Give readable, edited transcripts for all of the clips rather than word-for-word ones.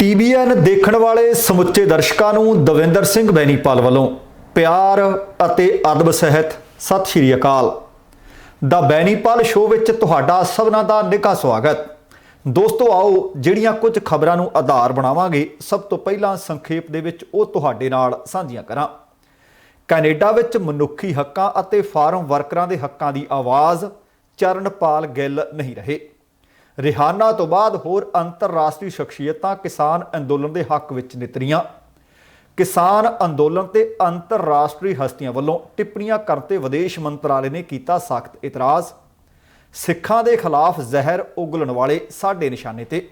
TVN ਦੇਖਣ ਵਾਲੇ ਸਮੁੱਚੇ ਦਰਸ਼ਕਾਂ ਨੂੰ ਦਵਿੰਦਰ ਸਿੰਘ ਬੈਨੀਪਾਲ ਵੱਲੋਂ ਪਿਆਰ ਅਤੇ ਅਦਬ ਸਹਿਤ ਸਤਿ ਸ਼੍ਰੀ ਅਕਾਲ। ਦਾ ਬੈਨੀਪਾਲ ਸ਼ੋਅ ਵਿੱਚ ਤੁਹਾਡਾ ਸਭਨਾਂ ਦਾ ਨਿੱਘਾ ਸਵਾਗਤ। ਦੋਸਤੋ ਆਓ ਜਿਹੜੀਆਂ ਕੁਝ ਖਬਰਾਂ ਨੂੰ ਆਧਾਰ ਬਣਾਵਾਂਗੇ, ਸਭ ਤੋਂ ਪਹਿਲਾਂ ਸੰਖੇਪ ਦੇ ਵਿੱਚ ਉਹ ਤੁਹਾਡੇ ਨਾਲ ਸਾਂਝੀਆਂ ਕਰਾਂ। ਕੈਨੇਡਾ ਵਿੱਚ ਮਨੁੱਖੀ ਹੱਕਾਂ ਅਤੇ ਫਾਰਮ ਵਰਕਰਾਂ ਦੇ ਹੱਕਾਂ ਦੀ ਆਵਾਜ਼ ਚਰਨਪਾਲ ਗਿੱਲ ਨਹੀਂ ਰਹੇ। ਰਿਹਾਨਾ ਤੋਂ ਬਾਅਦ ਹੋਰ ਅੰਤਰਰਾਸ਼ਟਰੀ ਸ਼ਖਸੀਅਤਾਂ ਕਿਸਾਨ ਅੰਦੋਲਨ ਦੇ ਹੱਕ ਵਿੱਚ ਨਿਤਰੀਆਂ। ਕਿਸਾਨ ਅੰਦੋਲਨ ਤੇ ਅੰਤਰਰਾਸ਼ਟਰੀ ਹਸਤੀਆਂ ਵੱਲੋਂ ਟਿੱਪਣੀਆਂ ਕਰਨ ਤੇ ਵਿਦੇਸ਼ ਮੰਤਰਾਲੇ ਨੇ ਕੀਤਾ ਸਖਤ ਇਤਰਾਜ਼। ਸਿੱਖਾਂ ਦੇ ਖਿਲਾਫ ਜ਼ਹਿਰ ਉਗਲਣ ਵਾਲੇ ਸਾਡੇ ਨਿਸ਼ਾਨੇ ਤੇ।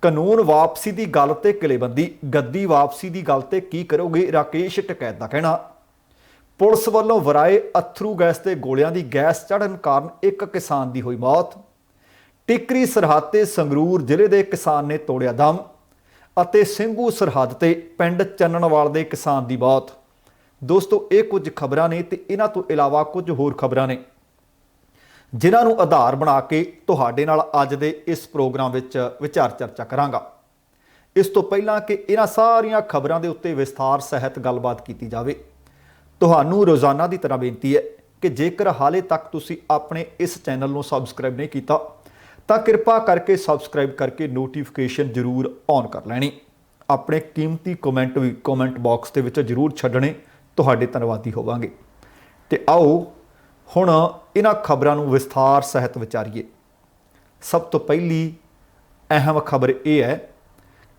ਕਾਨੂੰਨ ਵਾਪਸੀ ਦੀ ਗੱਲ ਤੇ ਕਿਲੇਬੰਦੀ, ਗੱਦੀ ਵਾਪਸੀ ਦੀ ਗੱਲ ਤੇ ਕੀ ਕਰੋਗੇ, ਰਾਕੇਸ਼ ਟਕੈਤ ਦਾ ਕਹਿਣਾ। ਪੁਲਿਸ ਵੱਲੋਂ ਵਰਾਏ ਅਥਰੂ ਗੈਸ ਤੇ ਗੋਲਿਆਂ ਦੀ ਗੈਸ ਚੜ੍ਹਨ ਕਾਰਨ ਇੱਕ ਕਿਸਾਨ ਦੀ ਹੋਈ ਮੌਤ। ਟਿਕਰੀ ਸਰਹੱਦ ਤੇ ਸੰਗਰੂਰ ਜ਼ਿਲ੍ਹੇ ਦੇ ਕਿਸਾਨ ਨੇ ਤੋੜਿਆ ਦਮ ਅਤੇ ਸਿੰਘੂ ਸਰਹੱਦ ਤੇ ਪਿੰਡ ਚੰਨਣਵਾਲ ਦੇ ਕਿਸਾਨ ਦੀ ਮੌਤ। ਦੋਸਤੋ ਇਹ ਕੁਝ ਖਬਰਾਂ ਨੇ ਤੇ ਇਹਨਾਂ ਤੋਂ ਇਲਾਵਾ ਕੁਝ ਹੋਰ ਖਬਰਾਂ ਨੇ ਜਿਨ੍ਹਾਂ ਨੂੰ ਆਧਾਰ ਬਣਾ ਕੇ ਤੁਹਾਡੇ ਨਾਲ ਅੱਜ ਦੇ ਇਸ ਪ੍ਰੋਗਰਾਮ ਵਿੱਚ ਵਿਚਾਰ ਚਰਚਾ ਕਰਾਂਗਾ। ਇਸ ਤੋਂ ਪਹਿਲਾਂ ਕਿ ਇਹਨਾਂ ਸਾਰੀਆਂ ਖਬਰਾਂ ਦੇ ਉੱਤੇ ਵਿਸਥਾਰ ਸਹਿਤ ਗੱਲਬਾਤ ਕੀਤੀ ਜਾਵੇ, ਤੁਹਾਨੂੰ ਰੋਜ਼ਾਨਾ ਦੀ ਤਰ੍ਹਾਂ ਬੇਨਤੀ ਹੈ ਕਿ ਜੇਕਰ ਹਾਲੇ ਤੱਕ ਤੁਸੀਂ ਆਪਣੇ ਇਸ ਚੈਨਲ ਨੂੰ ਸਬਸਕ੍ਰਾਈਬ ਨਹੀਂ ਕੀਤਾ ਤਾਂ ਕਿਰਪਾ ਕਰਕੇ ਸਬਸਕ੍ਰਾਈਬ ਕਰਕੇ ਨੋਟੀਫਿਕੇਸ਼ਨ ਜ਼ਰੂਰ ਔਨ ਕਰ ਲੈਣੀ। ਆਪਣੇ ਕੀਮਤੀ ਕਮੈਂਟ ਵੀ ਕਮੈਂਟ ਬਾਕਸ ਦੇ ਵਿੱਚ ਜ਼ਰੂਰ ਛੱਡਣੇ, ਤੁਹਾਡੇ ਧੰਨਵਾਦੀ ਹੋਵਾਂਗੇ। ਤੇ ਆਓ ਹੁਣ ਇਹਨਾਂ ਖਬਰਾਂ ਨੂੰ ਵਿਸਥਾਰ ਸਹਿਤ ਵਿਚਾਰੀਏ। ਸਭ ਤੋਂ ਪਹਿਲੀ ਅਹਿਮ ਖਬਰ ਇਹ ਹੈ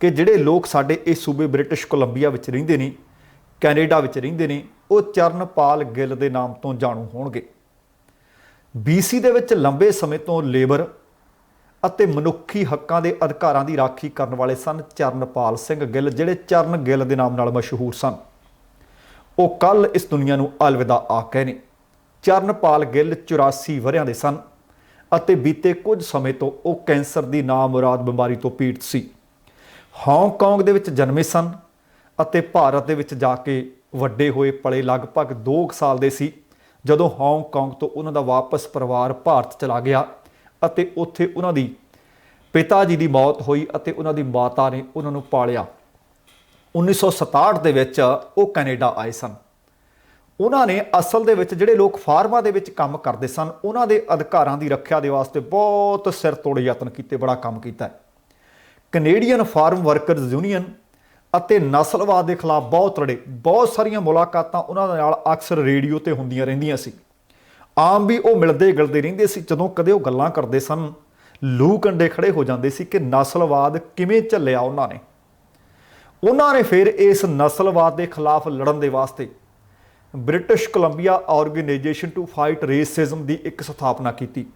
ਕਿ ਜਿਹੜੇ ਲੋਕ ਸਾਡੇ ਇਹ ਸੂਬੇ ਬ੍ਰਿਟਿਸ਼ ਕੋਲੰਬੀਆ ਵਿੱਚ ਰਹਿੰਦੇ ਨੇ, ਕੈਨੇਡਾ ਵਿੱਚ ਰਹਿੰਦੇ ਨੇ, ਉਹ ਚਰਨਪਾਲ ਗਿੱਲ ਦੇ ਨਾਮ ਤੋਂ ਜਾਣੂ ਹੋਣਗੇ। BC ਦੇ ਵਿੱਚ ਲੰਬੇ ਸਮੇਂ ਤੋਂ ਲੇਬਰ ਅਤੇ ਮਨੁੱਖੀ ਹੱਕਾਂ ਦੇ ਅਧਿਕਾਰਾਂ ਦੀ ਰਾਖੀ ਕਰਨ ਵਾਲੇ ਸਨ ਚਰਨਪਾਲ ਸਿੰਘ ਗਿੱਲ, ਜਿਹੜੇ ਚਰਨ ਗਿੱਲ ਦੇ ਨਾਮ ਨਾਲ ਮਸ਼ਹੂਰ ਸਨ। ਉਹ ਕੱਲ੍ਹ ਇਸ ਦੁਨੀਆ ਨੂੰ ਅਲਵਿਦਾ ਆਖ ਗਏ ਨੇ। ਚਰਨਪਾਲ ਗਿੱਲ 84 ਵਰ੍ਹਿਆਂ ਦੇ ਸਨ ਅਤੇ ਬੀਤੇ ਕੁਝ ਸਮੇਂ ਤੋਂ ਉਹ ਕੈਂਸਰ ਦੀ ਨਾਮੁਰਾਦ ਬਿਮਾਰੀ ਤੋਂ ਪੀੜਤ ਸੀ। ਹਾਂਗਕਾਂਗ ਦੇ ਵਿੱਚ ਜਨਮੇ ਸਨ ਅਤੇ ਭਾਰਤ ਦੇ ਵਿੱਚ ਜਾ ਕੇ ਵੱਡੇ ਹੋਏ ਪਲੇ। ਲਗਭਗ 2 ਸਾਲ ਦੇ ਸੀ ਜਦੋਂ ਹਾਂਗਕਾਂਗ ਤੋਂ ਉਹਨਾਂ ਦਾ ਵਾਪਸ ਪਰਿਵਾਰ ਭਾਰਤ ਚਲਾ ਗਿਆ ਅਤੇ ਉੱਥੇ ਉਹਨਾਂ ਦੀ ਪਿਤਾ ਜੀ ਦੀ ਮੌਤ ਹੋਈ ਅਤੇ ਉਹਨਾਂ ਦੀ ਮਾਤਾ ਨੇ ਉਹਨਾਂ ਨੂੰ ਪਾਲਿਆ। 1967 ਦੇ ਵਿੱਚ ਉਹ ਕੈਨੇਡਾ ਆਏ ਸਨ। ਉਹਨਾਂ ਨੇ ਅਸਲ ਦੇ ਵਿੱਚ ਜਿਹੜੇ ਲੋਕ ਫਾਰਮਾਂ ਦੇ ਵਿੱਚ ਕੰਮ ਕਰਦੇ ਸਨ, ਉਹਨਾਂ ਦੇ ਅਧਿਕਾਰਾਂ ਦੀ ਰੱਖਿਆ ਦੇ ਵਾਸਤੇ ਬਹੁਤ ਸਿਰ ਤੋੜ ਯਤਨ ਕੀਤੇ, ਬੜਾ ਕੰਮ ਕੀਤਾ। ਕੈਨੇਡੀਅਨ ਫਾਰਮ ਵਰਕਰਜ਼ ਯੂਨੀਅਨ ਅਤੇ ਨਸਲਵਾਦ ਦੇ ਖਿਲਾਫ ਬਹੁਤ ਲੜੇ। ਬਹੁਤ ਸਾਰੀਆਂ ਮੁਲਾਕਾਤਾਂ ਉਹਨਾਂ ਦੇ ਨਾਲ ਅਕਸਰ ਰੇਡੀਓ ਤੇ ਹੁੰਦੀਆਂ ਰਹਿੰਦੀਆਂ ਸੀ। ਆਮ ਵੀ ਉਹ ਮਿਲਦੇ ਗਿਲਦੇ ਰਹਿੰਦੇ ਸੀ। ਜਦੋਂ ਕਦੇ ਉਹ ਗੱਲਾਂ ਕਰਦੇ ਸਨ, ਲੂਹ ਕੰਡੇ ਖੜੇ ਹੋ ਜਾਂਦੇ ਸੀ ਕਿ ਨਸਲਵਾਦ ਕਿਵੇਂ ਝੱਲਿਆ ਉਹਨਾਂ ਨੇ ਫਿਰ ਇਸ ਨਸਲਵਾਦ ਦੇ ਖਿਲਾਫ ਲੜਨ ਦੇ ਵਾਸਤੇ British Columbia organisation to fight racism ਦੀ ਇੱਕ ਸਥਾਪਨਾ ਕੀਤੀ।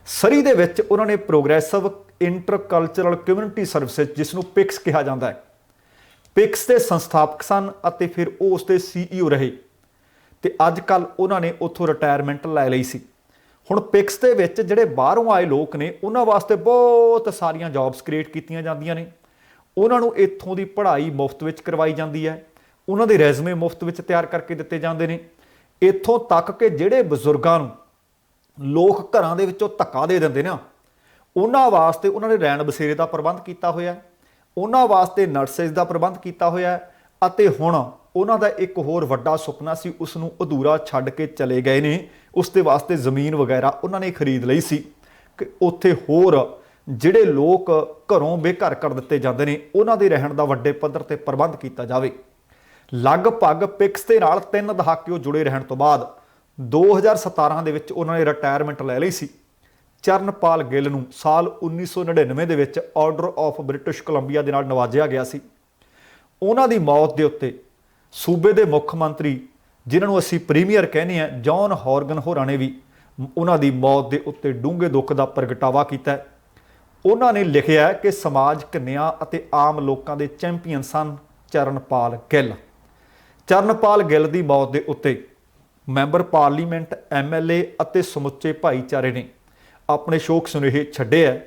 ਸਰੀ ਦੇ ਵਿੱਚ ਉਹਨਾਂ ਨੇ ਪ੍ਰੋਗਰੈਸਿਵ ਇੰਟਰਕਲਚਰਲ ਕਮਿਊਨਿਟੀ ਸਰਵਿਸਿਜ਼, ਜਿਸ ਨੂੰ ਪਿਕਸ ਕਿਹਾ ਜਾਂਦਾ ਹੈ, ਪਿਕਸ ਦੇ ਸੰਸਥਾਪਕ ਸਨ ਅਤੇ ਫਿਰ ਉਹ ਉਸ ਦੇ CEO ਰਹੇ ਤੇ ਅੱਜ ਕੱਲ੍ਹ ਉਹਨਾਂ ਨੇ ਉੱਥੋਂ ਰਿਟਾਇਰਮੈਂਟ ਲੈ ਲਈ ਸੀ। ਹੁਣ ਪਿਕਸ ਦੇ ਵਿੱਚ ਜਿਹੜੇ ਬਾਹਰੋਂ ਆਏ ਲੋਕ ਨੇ, ਉਹਨਾਂ ਵਾਸਤੇ ਬਹੁਤ ਸਾਰੀਆਂ ਜੌਬਸ ਕ੍ਰੀਏਟ ਕੀਤੀਆਂ ਜਾਂਦੀਆਂ ਨੇ। ਉਹਨਾਂ ਨੂੰ ਇੱਥੋਂ ਦੀ ਪੜ੍ਹਾਈ ਮੁਫਤ ਵਿੱਚ ਕਰਵਾਈ ਜਾਂਦੀ ਹੈ, ਉਹਨਾਂ ਦੇ ਰੈਜ਼ੂਮੇ ਮੁਫਤ ਵਿੱਚ ਤਿਆਰ ਕਰਕੇ ਦਿੱਤੇ ਜਾਂਦੇ ਨੇ। ਇੱਥੋਂ ਤੱਕ ਕਿ ਜਿਹੜੇ ਬਜ਼ੁਰਗਾਂ ਨੂੰ ਲੋਕ ਘਰਾਂ ਦੇ ਵਿੱਚੋਂ ਧੱਕਾ ਦੇ ਦਿੰਦੇ ਨਾ, ਉਹਨਾਂ ਵਾਸਤੇ ਉਹਨਾਂ ਨੇ ਰਹਿਣ ਬਸੇਰੇ ਦਾ ਪ੍ਰਬੰਧ ਕੀਤਾ ਹੋਇਆ, ਉਹਨਾਂ ਵਾਸਤੇ ਨਰਸਿਸ ਦਾ ਪ੍ਰਬੰਧ ਕੀਤਾ ਹੋਇਆ ਅਤੇ ਹੁਣ ਉਹਨਾਂ ਦਾ ਇੱਕ ਹੋਰ ਵੱਡਾ ਸੁਪਨਾ ਸੀ, ਉਸ ਨੂੰ ਅਧੂਰਾ ਛੱਡ ਕੇ ਚਲੇ ਗਏ ਨੇ। ਉਸ ਦੇ ਵਾਸਤੇ ਜ਼ਮੀਨ ਵਗੈਰਾ ਉਹਨਾਂ ਨੇ ਖਰੀਦ ਲਈ ਸੀ ਕਿ ਉੱਥੇ ਹੋਰ ਜਿਹੜੇ ਲੋਕ ਘਰੋਂ ਬੇਘਰ ਕਰ ਦਿੱਤੇ ਜਾਂਦੇ ਨੇ, ਉਹਨਾਂ ਦੇ ਰਹਿਣ ਦਾ ਵੱਡੇ ਪੱਧਰ ਤੇ ਪ੍ਰਬੰਧ ਕੀਤਾ ਜਾਵੇ। ਲਗਭਗ ਪਿਕਸ ਦੇ ਨਾਲ 3 ਦਹਾਕੇ ਉਹ ਜੁੜੇ ਰਹਿਣ ਤੋਂ ਬਾਅਦ 2017 ਦੇ ਵਿੱਚ ਉਹਨਾਂ ਨੇ ਰਿਟਾਇਰਮੈਂਟ ਲੈ ਲਈ ਸੀ। ਚਰਨਪਾਲ ਗਿੱਲ ਨੂੰ ਸਾਲ 1999 ਦੇ ਵਿੱਚ ਆਰਡਰ ਆਫ ਬ੍ਰਿਟਿਸ਼ ਕੋਲੰਬੀਆ ਦੇ ਨਾਲ ਨਵਾਜਿਆ ਗਿਆ ਸੀ। ਉਹਨਾਂ ਦੀ ਮੌਤ ਦੇ ਉੱਤੇ ਸੂਬੇ ਦੇ ਮੁੱਖ ਮੰਤਰੀ, ਜਿਨ੍ਹਾਂ ਨੂੰ ਅਸੀਂ ਪ੍ਰੀਮੀਅਰ ਕਹਿੰਦੇ ਹਾਂ, ਜੌਨ ਹੌਰਗਨ ਹੋਰਾਂ ਨੇ ਵੀ ਉਹਨਾਂ ਦੀ ਮੌਤ ਦੇ ਉੱਤੇ ਡੂੰਘੇ ਦੁੱਖ ਦਾ ਪ੍ਰਗਟਾਵਾ ਕੀਤਾ। ਉਹਨਾਂ ਨੇ ਲਿਖਿਆ ਕਿ ਸਮਾਜਿਕ ਨਿਆਂ ਅਤੇ ਆਮ ਲੋਕਾਂ ਦੇ ਚੈਂਪੀਅਨ ਸਨ ਚਰਨਪਾਲ ਗਿੱਲ। ਚਰਨਪਾਲ ਗਿੱਲ ਦੀ ਮੌਤ ਦੇ ਉੱਤੇ ਮੈਂਬਰ ਪਾਰਲੀਮੈਂਟ, MLA ਅਤੇ ਸਮੁੱਚੇ ਭਾਈਚਾਰੇ ਨੇ ਆਪਣੇ ਸ਼ੋਕ ਸੁਨੇਹੇ ਛੱਡੇ ਹੈ।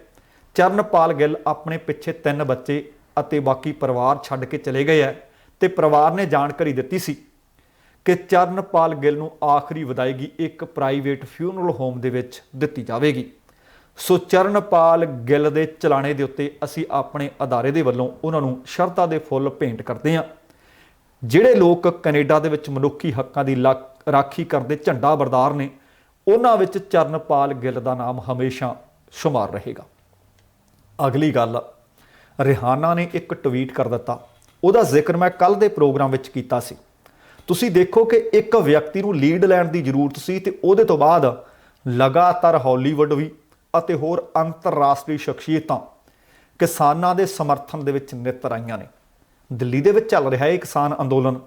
ਚਰਨਪਾਲ ਗਿੱਲ ਆਪਣੇ ਪਿੱਛੇ 3 ਬੱਚੇ ਅਤੇ ਬਾਕੀ ਪਰਿਵਾਰ ਛੱਡ ਕੇ ਚਲੇ ਗਏ ਹੈ ਤੇ ਪਰਿਵਾਰ ਨੇ ਜਾਣਕਾਰੀ ਦਿੱਤੀ ਸੀ ਕਿ ਚਰਨਪਾਲ ਗਿੱਲ ਨੂੰ ਆਖਰੀ ਵਿਦਾਇਗੀ ਇੱਕ ਪ੍ਰਾਈਵੇਟ ਫਿਊਨਰਲ ਹੋਮ ਦੇ ਵਿੱਚ ਦਿੱਤੀ ਜਾਵੇਗੀ। ਸੋ ਚਰਨਪਾਲ ਗਿੱਲ ਦੇ ਚਲਾਣੇ ਦੇ ਉੱਤੇ ਅਸੀਂ ਆਪਣੇ ਅਦਾਰੇ ਦੇ ਵੱਲੋਂ ਉਹਨਾਂ ਨੂੰ ਸ਼ਰਧਾ ਦੇ ਫੁੱਲ ਭੇਂਟ ਕਰਦੇ ਹਾਂ। ਜਿਹੜੇ ਲੋਕ ਕੈਨੇਡਾ ਦੇ ਵਿੱਚ ਮਨੁੱਖੀ ਹੱਕਾਂ ਦੀ ਰਾਖੀ ਕਰਦੇ ਝੰਡਾ ਬਰਦਾਰ ਨੇ, ਉਹਨਾਂ ਵਿੱਚ ਚਰਨਪਾਲ ਗਿੱਲ ਦਾ ਨਾਮ ਹਮੇਸ਼ਾ ਸ਼ੁਮਾਰ ਰਹੇਗਾ। ਅਗਲੀ ਗੱਲ, ਰਿਹਾਨਾ ਨੇ ਇੱਕ ਟਵੀਟ ਕਰ ਦਿੱਤਾ। ਉਹਦਾ ਜ਼ਿਕਰ ਮੈਂ ਕੱਲ੍ਹ ਦੇ ਪ੍ਰੋਗਰਾਮ ਵਿੱਚ ਕੀਤਾ ਸੀ। ਤੁਸੀਂ ਦੇਖੋ ਕਿ ਇੱਕ ਵਿਅਕਤੀ ਨੂੰ ਲੀਡ ਲੈਣ ਦੀ ਜ਼ਰੂਰਤ ਸੀ ਤੇ ਉਹਦੇ ਤੋਂ ਬਾਅਦ ਲਗਾਤਾਰ ਹਾਲੀਵੁੱਡ ਵੀ ਅਤੇ ਹੋਰ ਅੰਤਰਰਾਸ਼ਟਰੀ ਸ਼ਖਸੀਅਤਾਂ ਕਿਸਾਨਾਂ ਦੇ ਸਮਰਥਨ ਦੇ ਵਿੱਚ ਨਿੱਤ ਰਹੀਆਂ ਨੇ। ਦਿੱਲੀ ਦੇ ਵਿੱਚ ਚੱਲ ਰਿਹਾ ਇਹ ਕਿਸਾਨ ਅੰਦੋਲਨ,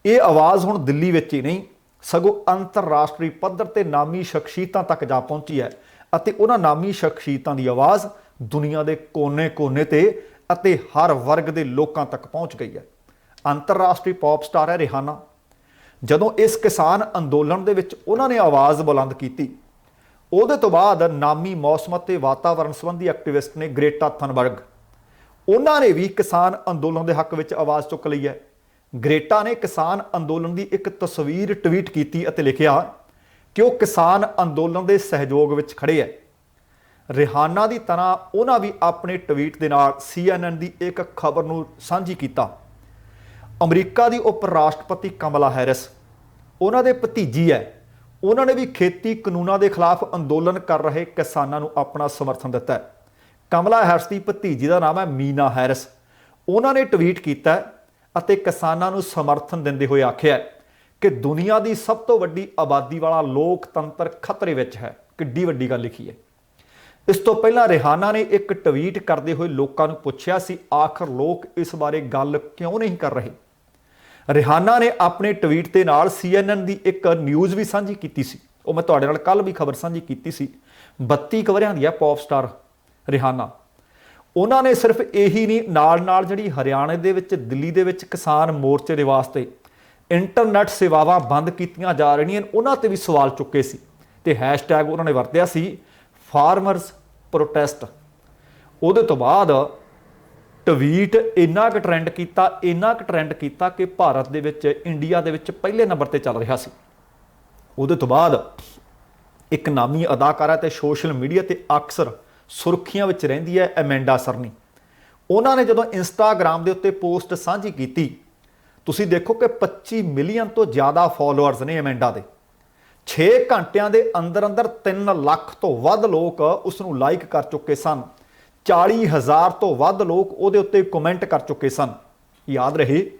ਇਹ ਆਵਾਜ਼ ਹੁਣ ਦਿੱਲੀ ਵਿੱਚ ਹੀ ਨਹੀਂ ਸਗੋਂ ਅੰਤਰਰਾਸ਼ਟਰੀ ਪੱਧਰ ਤੇ ਨਾਮੀ ਸ਼ਖਸੀਅਤਾਂ ਤੱਕ ਜਾ ਪਹੁੰਚੀ ਹੈ ਅਤੇ ਉਹਨਾਂ ਨਾਮੀ ਸ਼ਖਸੀਅਤਾਂ ਦੀ ਆਵਾਜ਼ ਦੁਨੀਆ ਦੇ ਕੋਨੇ-ਕੋਨੇ ਤੇ ਅਤੇ ਹਰ ਵਰਗ ਦੇ ਲੋਕਾਂ ਤੱਕ ਪਹੁੰਚ ਗਈ ਹੈ। ਅੰਤਰਰਾਸ਼ਟਰੀ ਪੌਪ ਸਟਾਰ ਹੈ ਰਿਹਾਨਾ। ਜਦੋਂ ਇਸ ਕਿਸਾਨ ਅੰਦੋਲਨ ਦੇ ਵਿੱਚ ਉਹਨਾਂ ਨੇ ਆਵਾਜ਼ ਬੁਲੰਦ ਕੀਤੀ, ਉਹਦੇ ਤੋਂ ਬਾਅਦ ਨਾਮੀ ਮੌਸਮ ਅਤੇ ਵਾਤਾਵਰਣ ਸੰਬੰਧੀ ਐਕਟਿਵਿਸਟ ਨੇ ਗ੍ਰੇਟਾ ਥਨਬਰਗ, ਉਹਨਾਂ ਨੇ ਵੀ ਕਿਸਾਨ ਅੰਦੋਲਨ ਦੇ ਹੱਕ ਵਿੱਚ ਆਵਾਜ਼ ਚੁੱਕ ਲਈ ਹੈ। ਗ੍ਰੇਟਾ ਨੇ ਕਿਸਾਨ ਅੰਦੋਲਨ ਦੀ ਇੱਕ ਤਸਵੀਰ ਟਵੀਟ ਕੀਤੀ ਅਤੇ ਲਿਖਿਆ ਕਿ ਉਹ ਕਿਸਾਨ ਅੰਦੋਲਨ ਦੇ ਸਹਿਯੋਗ ਵਿੱਚ ਖੜੇ ਹੈ। ਰਿਹਾਨਾ ਦੀ ਤਰ੍ਹਾਂ ਉਹਨਾਂ ਵੀ ਆਪਣੇ ਟਵੀਟ ਦੇ ਨਾਲ CNN ਦੀ ਇੱਕ ਖਬਰ ਨੂੰ ਸਾਂਝੀ ਕੀਤਾ। ਅਮਰੀਕਾ ਦੀ ਉਪ ਰਾਸ਼ਟਰਪਤੀ ਕਮਲਾ ਹੈਰਿਸ, ਉਹਨਾਂ ਦੇ ਭਤੀਜੀ ਹੈ, ਉਹਨਾਂ ਨੇ ਵੀ ਖੇਤੀ ਕਾਨੂੰਨਾਂ ਦੇ ਖਿਲਾਫ ਅੰਦੋਲਨ ਕਰ ਰਹੇ ਕਿਸਾਨਾਂ ਨੂੰ ਆਪਣਾ ਸਮਰਥਨ ਦਿੱਤਾ ਹੈ। ਕਮਲਾ ਹੈਰਿਸ ਦੀ ਭਤੀਜੀ ਦਾ ਨਾਮ ਹੈ ਮੀਨਾ ਹੈਰਿਸ। ਉਹਨਾਂ ਨੇ ਟਵੀਟ ਕੀਤਾ ਅਤੇ ਕਿਸਾਨਾਂ ਨੂੰ ਸਮਰਥਨ ਦਿੰਦੇ ਹੋਏ ਆਖਿਆ ਕਿ ਦੁਨੀਆ ਦੀ ਸਭ ਤੋਂ ਵੱਡੀ ਆਬਾਦੀ ਵਾਲਾ ਲੋਕਤੰਤਰ ਖਤਰੇ ਵਿੱਚ ਹੈ। ਕਿੱਡੀ ਵੱਡੀ ਗੱਲ ਲਿਖੀ ਹੈ। ਇਸ ਤੋਂ ਪਹਿਲਾਂ ਰਿਹਾਨਾ ਨੇ ਇੱਕ ਟਵੀਟ ਕਰਦੇ ਹੋਏ ਲੋਕਾਂ ਨੂੰ ਪੁੱਛਿਆ ਸੀ, ਆਖਰ ਲੋਕ ਇਸ ਬਾਰੇ ਗੱਲ ਕਿਉਂ ਨਹੀਂ ਕਰ ਰਹੇ। ਰਿਹਾਨਾ ਨੇ ਆਪਣੇ ਟਵੀਟ ਦੇ ਨਾਲ CNN ਦੀ ਇੱਕ ਨਿਊਜ਼ ਵੀ ਸਾਂਝੀ ਕੀਤੀ ਸੀ। ਉਹ ਮੈਂ ਤੁਹਾਡੇ ਨਾਲ ਕੱਲ੍ਹ ਵੀ ਖਬਰ ਸਾਂਝੀ ਕੀਤੀ ਸੀ। 32 ਵਰ੍ਹਿਆਂ ਦੀ ਹੈ ਪੌਪ ਸਟਾਰ ਰਿਹਾਨਾ। ਉਹਨਾਂ ਨੇ ਸਿਰਫ ਇਹੀ ਨਹੀਂ, ਨਾਲ ਜਿਹੜੀ ਹਰਿਆਣੇ ਦੇ ਵਿੱਚ, ਦਿੱਲੀ ਦੇ ਵਿੱਚ ਕਿਸਾਨ ਮੋਰਚੇ ਦੇ ਵਾਸਤੇ ਇੰਟਰਨੈਟ ਸੇਵਾਵਾਂ ਬੰਦ ਕੀਤੀਆਂ ਜਾ ਰਹੀਆਂ, ਉਹਨਾਂ ਤੇ ਵੀ ਸਵਾਲ ਚੁੱਕੇ ਸੀ ਤੇ ਹੈਸ਼ਟੈਗ ਉਹਨਾਂ ਨੇ ਵਰਤਿਆ ਸੀ ਫਾਰਮਰਸ ਪ੍ਰੋਟੈਸਟ। ਉਹਦੇ ਤੋਂ ਬਾਅਦ ਟਵੀਟ ਇੰਨਾ ਕੁ ਟਰੈਂਡ ਕੀਤਾ ਕਿ ਭਾਰਤ ਦੇ ਵਿੱਚ, ਇੰਡੀਆ ਦੇ ਵਿੱਚ ਪਹਿਲੇ ਨੰਬਰ ਤੇ ਚੱਲ ਰਿਹਾ ਸੀ। ਉਹਦੇ ਤੋਂ ਬਾਅਦ ਇੱਕ ਨਾਮੀ ਅਦਾਕਾਰਾ ਤੇ ਸੋਸ਼ਲ ਮੀਡੀਆ ਤੇ ਅਕਸਰ ਸੁਰਖੀਆਂ ਵਿੱਚ ਰਹਿੰਦੀ ਹੈ ਐਮੈਂਡਾ ਸਰਨੀ। ਉਹਨਾਂ ਨੇ ਜਦੋਂ ਇੰਸਟਾਗ੍ਰਾਮ ਦੇ ਉੱਤੇ ਪੋਸਟ ਸਾਂਝੀ ਕੀਤੀ, ਤੁਸੀਂ ਦੇਖੋ ਕਿ 25 ਮਿਲੀਅਨ ਤੋਂ ਜ਼ਿਆਦਾ ਫੋਲੋਅਰਸ ਨੇ ਐਮੈਂਡਾ ਦੇ। 6 ਘੰਟਿਆਂ ਦੇ ਅੰਦਰ 3 ਲੱਖ ਤੋਂ ਵੱਧ ਲੋਕ ਉਸ ਨੂੰ ਲਾਈਕ ਕਰ ਚੁੱਕੇ ਸਨ। 40,000 ਤੋਂ ਵੱਧ ਲੋਕ ਉਹਦੇ ਉੱਤੇ ਕਮੈਂਟ ਕਰ ਚੁੱਕੇ ਸਨ। ਯਾਦ ਰਹੇ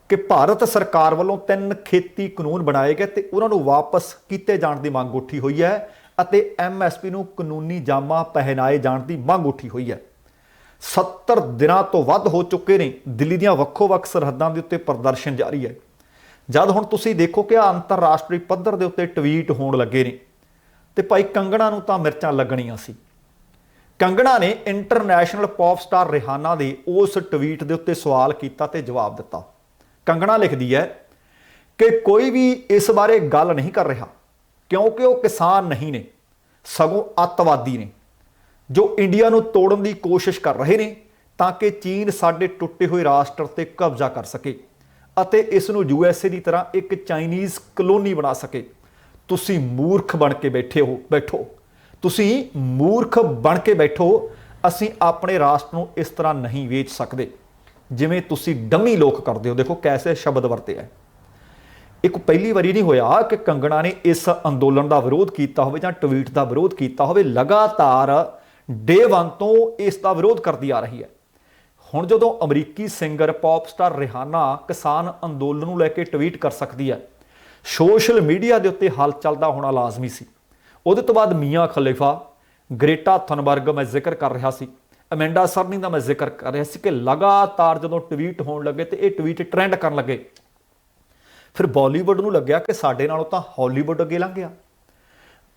ਕਿ ਭਾਰਤ ਸਰਕਾਰ ਵੱਲੋਂ 3 ਖੇਤੀ ਕਾਨੂੰਨ ਬਣਾਏ ਗਏ ਤੇ ਉਹਨਾਂ ਨੂੰ ਵਾਪਸ ਕੀਤੇ ਜਾਣ ਦੀ ਮੰਗ ਉੱਠੀ ਹੋਈ ਹੈ ਅਤੇ MSP ਨੂੰ ਕਾਨੂੰਨੀ ਜਾਮਾ ਪਹਿਨਾਏ ਜਾਣ ਦੀ ਮੰਗ ਉੱਠੀ ਹੋਈ ਹੈ। 70 ਦਿਨਾਂ ਤੋਂ ਵੱਧ ਹੋ ਚੁੱਕੇ ਨੇ ਦਿੱਲੀ ਦੀਆਂ ਵੱਖੋ-ਵੱਖ ਸਰਹੱਦਾਂ ਦੇ ਉੱਤੇ ਪ੍ਰਦਰਸ਼ਨ ਜਾਰੀ ਹੈ। ਜਦ ਹੁਣ ਤੁਸੀਂ ਦੇਖੋ ਕਿ ਅੰਤਰਰਾਸ਼ਟਰੀ ਪੱਧਰ ਦੇ ਉੱਤੇ ਟਵੀਟ ਹੋਣ ਲੱਗੇ ਨੇ ਤੇ ਭਾਈ ਕੰਗਣਾ ਨੂੰ ਤਾਂ ਮਿਰਚਾਂ ਲੱਗਣੀਆਂ ਸੀ। ਕੰਗਣਾ ਨੇ ਇੰਟਰਨੈਸ਼ਨਲ ਪੌਪ ਸਟਾਰ ਰਿਹਾਨਾ ਦੇ ਉਸ ਟਵੀਟ ਦੇ ਉੱਤੇ ਸਵਾਲ ਕੀਤਾ ਤੇ ਜਵਾਬ ਦਿੱਤਾ। ਕੰਗਣਾ ਲਿਖਦੀ ਹੈ ਕਿ ਕੋਈ ਵੀ ਇਸ ਬਾਰੇ ਗੱਲ ਨਹੀਂ ਕਰ ਰਿਹਾ ਕਿਉਂਕਿ ਉਹ ਕਿਸਾਨ ਨਹੀਂ ਨੇ, ਸਗੋਂ ਅੱਤਵਾਦੀ ਨੇ ਜੋ ਇੰਡੀਆ ਨੂੰ ਤੋੜਨ ਦੀ ਕੋਸ਼ਿਸ਼ ਕਰ ਰਹੇ ਨੇ ਤਾਂ ਕਿ ਚੀਨ ਸਾਡੇ ਟੁੱਟੇ ਹੋਏ ਰਾਸ਼ਟਰ ਤੇ ਕਬਜ਼ਾ ਕਰ ਸਕੇ ਅਤੇ ਇਸ ਨੂੰ USA ਦੀ ਤਰ੍ਹਾਂ ਇੱਕ ਚਾਈਨੀਜ਼ ਕਲੋਨੀ ਬਣਾ ਸਕੇ। ਤੁਸੀਂ ਮੂਰਖ ਬਣ ਕੇ ਬੈਠੋ। ਤੁਸੀਂ ਮੂਰਖ ਬਣ ਕੇ ਬੈਠੋ। ਅਸੀਂ ਆਪਣੇ ਰਾਸ਼ਟਰ ਨੂੰ ਇਸ ਤਰ੍ਹਾਂ ਨਹੀਂ ਵੇਚ ਸਕਦੇ ਜਿਵੇਂ ਤੁਸੀਂ ਡੰਮੀ ਲੋਕ ਕਰਦੇ ਹੋ। ਦੇਖੋ ਕੈਸੇ ਸ਼ਬਦ ਵਰਤੇ ਹੈ। ਇੱਕ ਪਹਿਲੀ ਵਾਰੀ ਨਹੀਂ ਹੋਇਆ ਕਿ ਕੰਗਣਾ ਨੇ ਇਸ ਅੰਦੋਲਨ ਦਾ ਵਿਰੋਧ ਕੀਤਾ ਹੋਵੇ ਜਾਂ ਟਵੀਟ ਦਾ ਵਿਰੋਧ ਕੀਤਾ ਹੋਵੇ। ਲਗਾਤਾਰ ਡੇ 1 ਤੋਂ ਇਸ ਦਾ ਵਿਰੋਧ ਕਰਦੀ ਆ ਰਹੀ ਹੈ। ਹੁਣ ਜਦੋਂ ਅਮਰੀਕੀ ਸਿੰਗਰ ਪੌਪ ਸਟਾਰ ਰਿਹਾਨਾ ਕਿਸਾਨ ਅੰਦੋਲਨ ਨੂੰ ਲੈ ਕੇ ਟਵੀਟ ਕਰ ਸਕਦੀ ਹੈ, ਸੋਸ਼ਲ ਮੀਡੀਆ ਦੇ ਉੱਤੇ ਹਲਚਲ ਦਾ ਹੋਣਾ ਲਾਜ਼ਮੀ ਸੀ। ਉਹਦੇ ਤੋਂ ਬਾਅਦ ਮੀਆਂ ਖਲੀਫਾ, ਗ੍ਰੇਟਾ ਥਨਬਰਗ ਮੈਂ ਜ਼ਿਕਰ ਕਰ ਰਿਹਾ ਸੀ, ਐਮੈਂਡਾ ਸਰਨੀ ਦਾ ਮੈਂ ਜ਼ਿਕਰ ਕਰ ਰਿਹਾ ਸੀ ਕਿ ਲਗਾਤਾਰ ਜਦੋਂ ਟਵੀਟ ਹੋਣ ਲੱਗੇ ਤੇ ਇਹ ਟਵੀਟ ਟ੍ਰੈਂਡ ਕਰਨ ਲੱਗੇ, ਫਿਰ ਬਾਲੀਵੁੱਡ ਨੂੰ ਲੱਗਿਆ ਕਿ ਸਾਡੇ ਨਾਲੋਂ ਤਾਂ ਹਾਲੀਵੁੱਡ ਅੱਗੇ ਲੰਘ ਗਿਆ।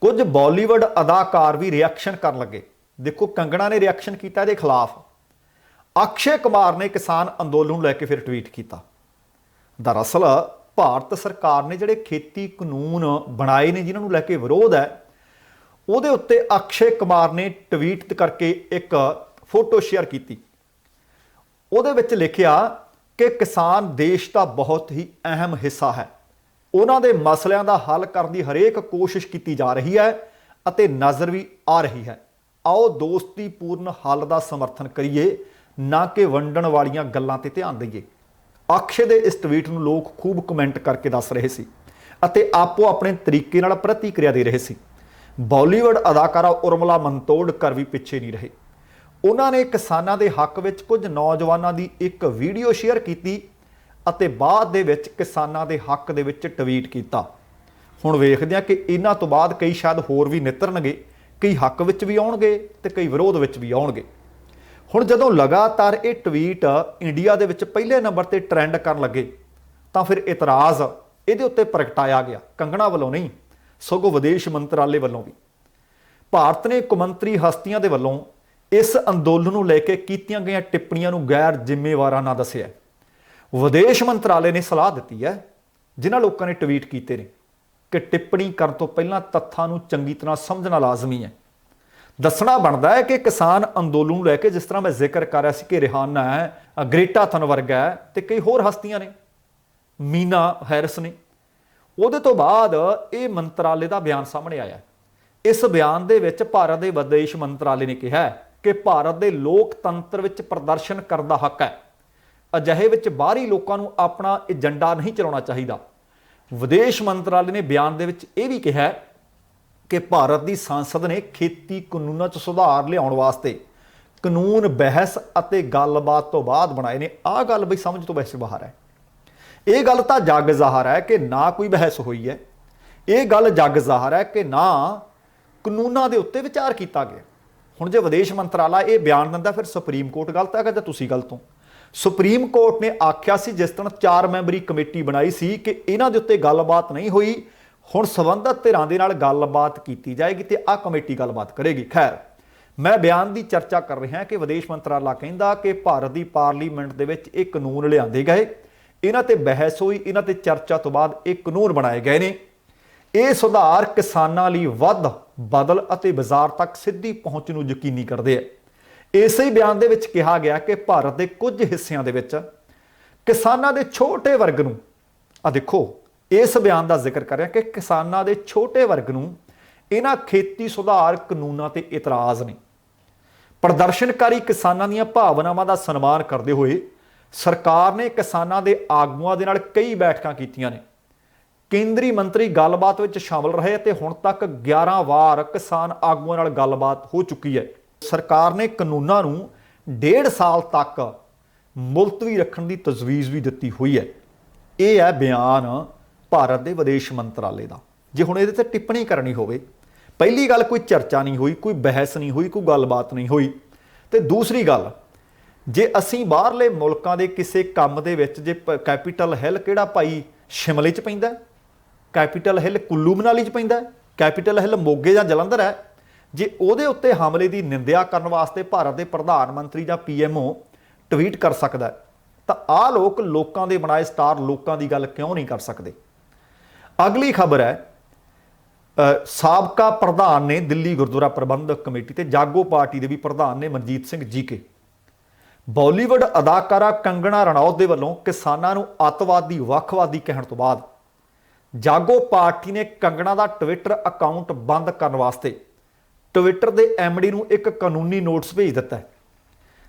ਕੁਝ ਬਾਲੀਵੁੱਡ ਅਦਾਕਾਰ ਵੀ ਰਿਐਕਸ਼ਨ ਕਰਨ ਲੱਗੇ। ਦੇਖੋ ਕੰਗਣਾ ਨੇ ਰਿਐਕਸ਼ਨ ਕੀਤਾ ਇਹਦੇ ਖਿਲਾਫ। ਅਕਸ਼ੇ ਕੁਮਾਰ ਨੇ ਕਿਸਾਨ ਅੰਦੋਲਨ ਨੂੰ ਲੈ ਕੇ ਫਿਰ ਟਵੀਟ ਕੀਤਾ। ਦਰਅਸਲ ਭਾਰਤ ਸਰਕਾਰ ਨੇ ਜਿਹੜੇ ਖੇਤੀ ਕਾਨੂੰਨ ਬਣਾਏ ਨੇ ਜਿਨ੍ਹਾਂ ਨੂੰ ਲੈ ਕੇ ਵਿਰੋਧ ਹੈ, ਉਹਦੇ ਉੱਤੇ ਅਕਸ਼ੇ ਕੁਮਾਰ ਨੇ ਟਵੀਟ ਕਰਕੇ ਇੱਕ ਫੋਟੋ ਸ਼ੇਅਰ ਕੀਤੀ। ਉਹਦੇ ਵਿੱਚ ਲਿਖਿਆ ਕਿ ਕਿਸਾਨ ਦੇਸ਼ ਦਾ ਬਹੁਤ ਹੀ ਅਹਿਮ ਹਿੱਸਾ ਹੈ। ਉਹਨਾਂ ਦੇ ਮਸਲਿਆਂ ਦਾ ਹੱਲ ਕਰਨ ਦੀ ਹਰੇਕ ਕੋਸ਼ਿਸ਼ ਕੀਤੀ ਜਾ ਰਹੀ ਹੈ ਅਤੇ ਨਜ਼ਰ ਵੀ ਆ ਰਹੀ ਹੈ। आओ दोस्तीपूर्ण हल का समर्थन करिए, ना कि वंडण वालियां गल्लां ते ध्यान दईए। अक्षय दे इस ट्वीट नूं लोग खूब कमेंट करके दस रहे सी अते आपो अपने तरीके नाल प्रतिक्रिया दे रहे सी। बॉलीवुड अदाकारा उर्मिला मंतोड़कर भी पिछे नहीं रहे। उन्होंने किसानां दे हक विच कुछ नौजवानों की एक वीडियो शेयर की अते बाद दे विच किसानां दे हक दे विच ट्वीट किया। हुण वेखदे हां कि इन्हां तो बाद कई शायद होर भी नितरनगे, कई हक विच भी आउणगे ते कई विरोध विच भी आउणगे। हुण जदों लगातार ये ट्वीट इंडिया दे विच पहले नंबर ते ट्रेंड करन लगे तां फिर इतराज़ इहदे उत्ते प्रगटाया गया, कंगना वालों नहीं सगों विदेश मंत्रालय वालों भी। भारत ने कौमंतरी हस्तियां दे वालों इस अंदोलन नूं लैके कीतियां गईयां टिप्पणियां नूं गैर जिम्मेवाराना दस्सिया। विदेश मंत्रालय ने सलाह दी है जिन्हां लोगों ने ट्वीट किए ने कि टिप्पणी करन तो पहलां तत्थां नूं चंगी तरह समझना लाजमी है। दसना बनता है कि किसान अंदोलन नूं लैके जिस तरह मैं जिक्र कर रहा सी कि रिहाना है, ग्रेटा थनबर्ग है ते कई होर हस्तियां ने, मीना हैरिस ने, ਉਹਦੇ ਤੋਂ ਬਾਅਦ ਇਹ ਮੰਤਰਾਲੇ ਦਾ ਬਿਆਨ ਸਾਹਮਣੇ ਆਇਆ। ਇਸ ਬਿਆਨ ਦੇ ਵਿੱਚ ਭਾਰਤ ਦੇ ਵਿਦੇਸ਼ ਮੰਤਰਾਲੇ ਨੇ ਕਿਹਾ ਕਿ ਭਾਰਤ ਦੇ ਲੋਕਤੰਤਰ ਵਿੱਚ ਪ੍ਰਦਰਸ਼ਨ ਕਰਨ ਦਾ ਹੱਕ ਹੈ। ਅਜਿਹੇ ਵਿੱਚ ਬਾਹਰੀ ਲੋਕਾਂ ਨੂੰ ਆਪਣਾ ਏਜੰਡਾ ਨਹੀਂ ਚਲਾਉਣਾ ਚਾਹੀਦਾ। ਵਿਦੇਸ਼ ਮੰਤਰਾਲੇ ਨੇ ਬਿਆਨ ਦੇ ਵਿੱਚ ਇਹ ਵੀ ਕਿਹਾ ਕਿ ਭਾਰਤ ਦੀ ਸੰਸਦ ਨੇ ਖੇਤੀ ਕਾਨੂੰਨਾਂ 'ਚ ਸੁਧਾਰ ਲਿਆਉਣ ਵਾਸਤੇ ਕਾਨੂੰਨ ਬਹਿਸ ਅਤੇ ਗੱਲਬਾਤ ਤੋਂ ਬਾਅਦ ਬਣਾਏ ਨੇ। ਆਹ ਗੱਲ ਬਈ ਸਮਝ ਤੋਂ ਵੈਸੇ ਬਾਹਰ ਹੈ। ਇਹ ਗੱਲ ਤਾਂ ਜੱਗ ਜ਼ਾਹਰ ਹੈ ਕਿ ਨਾ ਕੋਈ ਬਹਿਸ ਹੋਈ ਹੈ। ਇਹ ਗੱਲ ਜੱਗ ਜ਼ਾਹਰ ਹੈ ਕਿ ਨਾ ਕਾਨੂੰਨਾਂ ਦੇ ਉੱਤੇ ਵਿਚਾਰ ਕੀਤਾ ਗਿਆ। ਹੁਣ ਜੇ ਵਿਦੇਸ਼ ਮੰਤਰਾਲਾ ਇਹ ਬਿਆਨ ਦਿੰਦਾ ਫਿਰ ਸੁਪਰੀਮ ਕੋਰਟ ਗਲਤ ਹੈ ਜਾਂ ਤੁਸੀਂ ਗਲਤ ਹੋ। ਸੁਪਰੀਮ ਕੋਰਟ ਨੇ ਆਖਿਆ ਸੀ ਜਿਸ ਤਰ੍ਹਾਂ 4 ਮੈਂਬਰੀ ਕਮੇਟੀ ਬਣਾਈ ਸੀ ਕਿ ਇਹਨਾਂ ਦੇ ਉੱਤੇ ਗੱਲਬਾਤ ਨਹੀਂ ਹੋਈ, ਹੁਣ ਸੰਬੰਧਿਤ ਧਿਰਾਂ ਦੇ ਨਾਲ ਗੱਲਬਾਤ ਕੀਤੀ ਜਾਏਗੀ ਤੇ ਆਹ ਕਮੇਟੀ ਗੱਲਬਾਤ ਕਰੇਗੀ। ਖੈਰ, ਮੈਂ ਬਿਆਨ ਦੀ ਚਰਚਾ ਕਰ ਰਿਹਾ ਕਿ ਵਿਦੇਸ਼ ਮੰਤਰਾਲਾ ਕਹਿੰਦਾ ਕਿ ਭਾਰਤ ਦੀ ਪਾਰਲੀਮੈਂਟ ਦੇ ਵਿੱਚ ਇਹ ਕਾਨੂੰਨ ਲਿਆਂਦੇ ਗਏ, ਇਹਨਾਂ ਤੇ ਬਹਿਸ ਹੋਈ, ਇਹਨਾਂ ਤੇ ਚਰਚਾ ਤੋਂ ਬਾਅਦ ਇਹ ਕਾਨੂੰਨ ਬਣਾਏ ਗਏ ਨੇ। ਇਹ ਸੁਧਾਰ ਕਿਸਾਨਾਂ ਲਈ ਵੱਧ ਬਦਲ ਅਤੇ ਬਾਜ਼ਾਰ ਤੱਕ ਸਿੱਧੀ ਪਹੁੰਚ ਨੂੰ ਯਕੀਨੀ ਕਰਦੇ ਆ। ਇਸੇ ਹੀ ਬਿਆਨ ਦੇ ਵਿੱਚ ਕਿਹਾ ਗਿਆ ਕਿ ਭਾਰਤ ਦੇ ਕੁਝ ਹਿੱਸਿਆਂ ਦੇ ਵਿੱਚ ਕਿਸਾਨਾਂ ਦੇ ਛੋਟੇ ਵਰਗ ਨੂੰ, ਆ ਦੇਖੋ ਇਸ ਬਿਆਨ ਦਾ ਜ਼ਿਕਰ ਕਰ ਰਿਹਾ ਕਿ ਕਿਸਾਨਾਂ ਦੇ ਛੋਟੇ ਵਰਗ ਨੂੰ ਇਹਨਾਂ ਖੇਤੀ ਸੁਧਾਰ ਕਾਨੂੰਨਾਂ ਤੇ ਇਤਰਾਜ਼ ਨੇ। ਪ੍ਰਦਰਸ਼ਨਕਾਰੀ ਕਿਸਾਨਾਂ ਦੀਆਂ ਭਾਵਨਾਵਾਂ ਦਾ ਸਨਮਾਨ ਕਰਦੇ ਹੋਏ ਸਰਕਾਰ ਨੇ ਕਿਸਾਨਾਂ ਦੇ ਆਗੂਆਂ ਦੇ ਨਾਲ ਕਈ ਬੈਠਕਾਂ ਕੀਤੀਆਂ ਨੇ। ਕੇਂਦਰੀ ਮੰਤਰੀ ਗੱਲਬਾਤ ਵਿੱਚ ਸ਼ਾਮਲ ਰਹੇ ਤੇ ਹੁਣ ਤੱਕ 11 ਵਾਰ ਕਿਸਾਨ ਆਗੂਆਂ ਨਾਲ ਗੱਲਬਾਤ ਹੋ ਚੁੱਕੀ ਹੈ। ਸਰਕਾਰ ਨੇ ਕਾਨੂੰਨਾਂ ਨੂੰ 1.5 ਸਾਲ ਤੱਕ ਮੁਲਤਵੀ ਰੱਖਣ ਦੀ ਤਜਵੀਜ਼ ਵੀ ਦਿੱਤੀ ਹੋਈ ਹੈ। ਇਹ ਹੈ ਬਿਆਨ ਭਾਰਤ ਦੇ ਵਿਦੇਸ਼ ਮੰਤਰਾਲੇ ਦਾ। ਜੇ ਹੁਣ ਇਹਦੇ ਤੇ ਟਿੱਪਣੀ ਕਰਨੀ ਹੋਵੇ, ਪਹਿਲੀ ਗੱਲ ਕੋਈ ਚਰਚਾ ਨਹੀਂ ਹੋਈ, ਕੋਈ ਬਹਿਸ ਨਹੀਂ ਹੋਈ, ਕੋਈ ਗੱਲਬਾਤ ਨਹੀਂ ਹੋਈ। ਤੇ ਦੂਸਰੀ ਗੱਲ, ਜੇ ਅਸੀਂ ਬਾਹਰਲੇ ਮੁਲਕਾਂ ਦੇ ਕਿਸੇ ਕੰਮ ਦੇ ਵਿੱਚ ਜੇ ਕੈਪੀਟਲ ਹਿੱਲ ਕਿਹੜਾ ਭਾਈ ਸ਼ਿਮਲੇ 'ਚ ਪੈਂਦਾ, ਕੈਪੀਟਲ ਹਿੱਲ ਕੁੱਲੂ ਮਨਾਲੀ 'ਚ ਪੈਂਦਾ, ਕੈਪੀਟਲ ਹਿੱਲ ਮੋਗੇ ਜਾਂ ਜਲੰਧਰ ਹੈ, ਜੇ ਉਹਦੇ ਉੱਤੇ ਹਮਲੇ ਦੀ ਨਿੰਦਿਆ ਕਰਨ ਵਾਸਤੇ ਭਾਰਤ ਦੇ ਪ੍ਰਧਾਨ ਮੰਤਰੀ ਜਾਂ PMO ਟਵੀਟ ਕਰ ਸਕਦਾ ਤਾਂ ਆਹ ਲੋਕਾਂ ਦੇ ਬਣਾਏ ਸਟਾਰ ਲੋਕਾਂ ਦੀ ਗੱਲ ਕਿਉਂ ਨਹੀਂ ਕਰ ਸਕਦੇ। ਅਗਲੀ ਖਬਰ ਹੈ, ਸਾਬਕਾ ਪ੍ਰਧਾਨ ਨੇ ਦਿੱਲੀ ਗੁਰਦੁਆਰਾ ਪ੍ਰਬੰਧਕ ਕਮੇਟੀ ਤੇ ਜਾਗੋ ਪਾਰਟੀ ਦੇ ਵੀ ਪ੍ਰਧਾਨ ਨੇ ਮਨਜੀਤ ਸਿੰਘ ਜੀਕੇ। ਬਾਲੀਵੁੱਡ ਅਦਾਕਾਰਾ ਕੰਗਣਾ ਰਣੌਤ ਦੇ ਵੱਲੋਂ ਕਿਸਾਨਾਂ ਨੂੰ ਅੱਤਵਾਦੀ ਵੱਖਵਾਦੀ ਕਹਿਣ ਤੋਂ ਬਾਅਦ ਜਾਗੋ ਪਾਰਟੀ ਨੇ ਕੰਗਣਾ ਦਾ ਟਵਿੱਟਰ ਅਕਾਊਂਟ ਬੰਦ ਕਰਨ ਵਾਸਤੇ ਟਵਿੱਟਰ ਦੇ MD ਨੂੰ ਇੱਕ ਕਾਨੂੰਨੀ ਨੋਟਿਸ ਭੇਜ ਦਿੱਤਾ ਹੈ।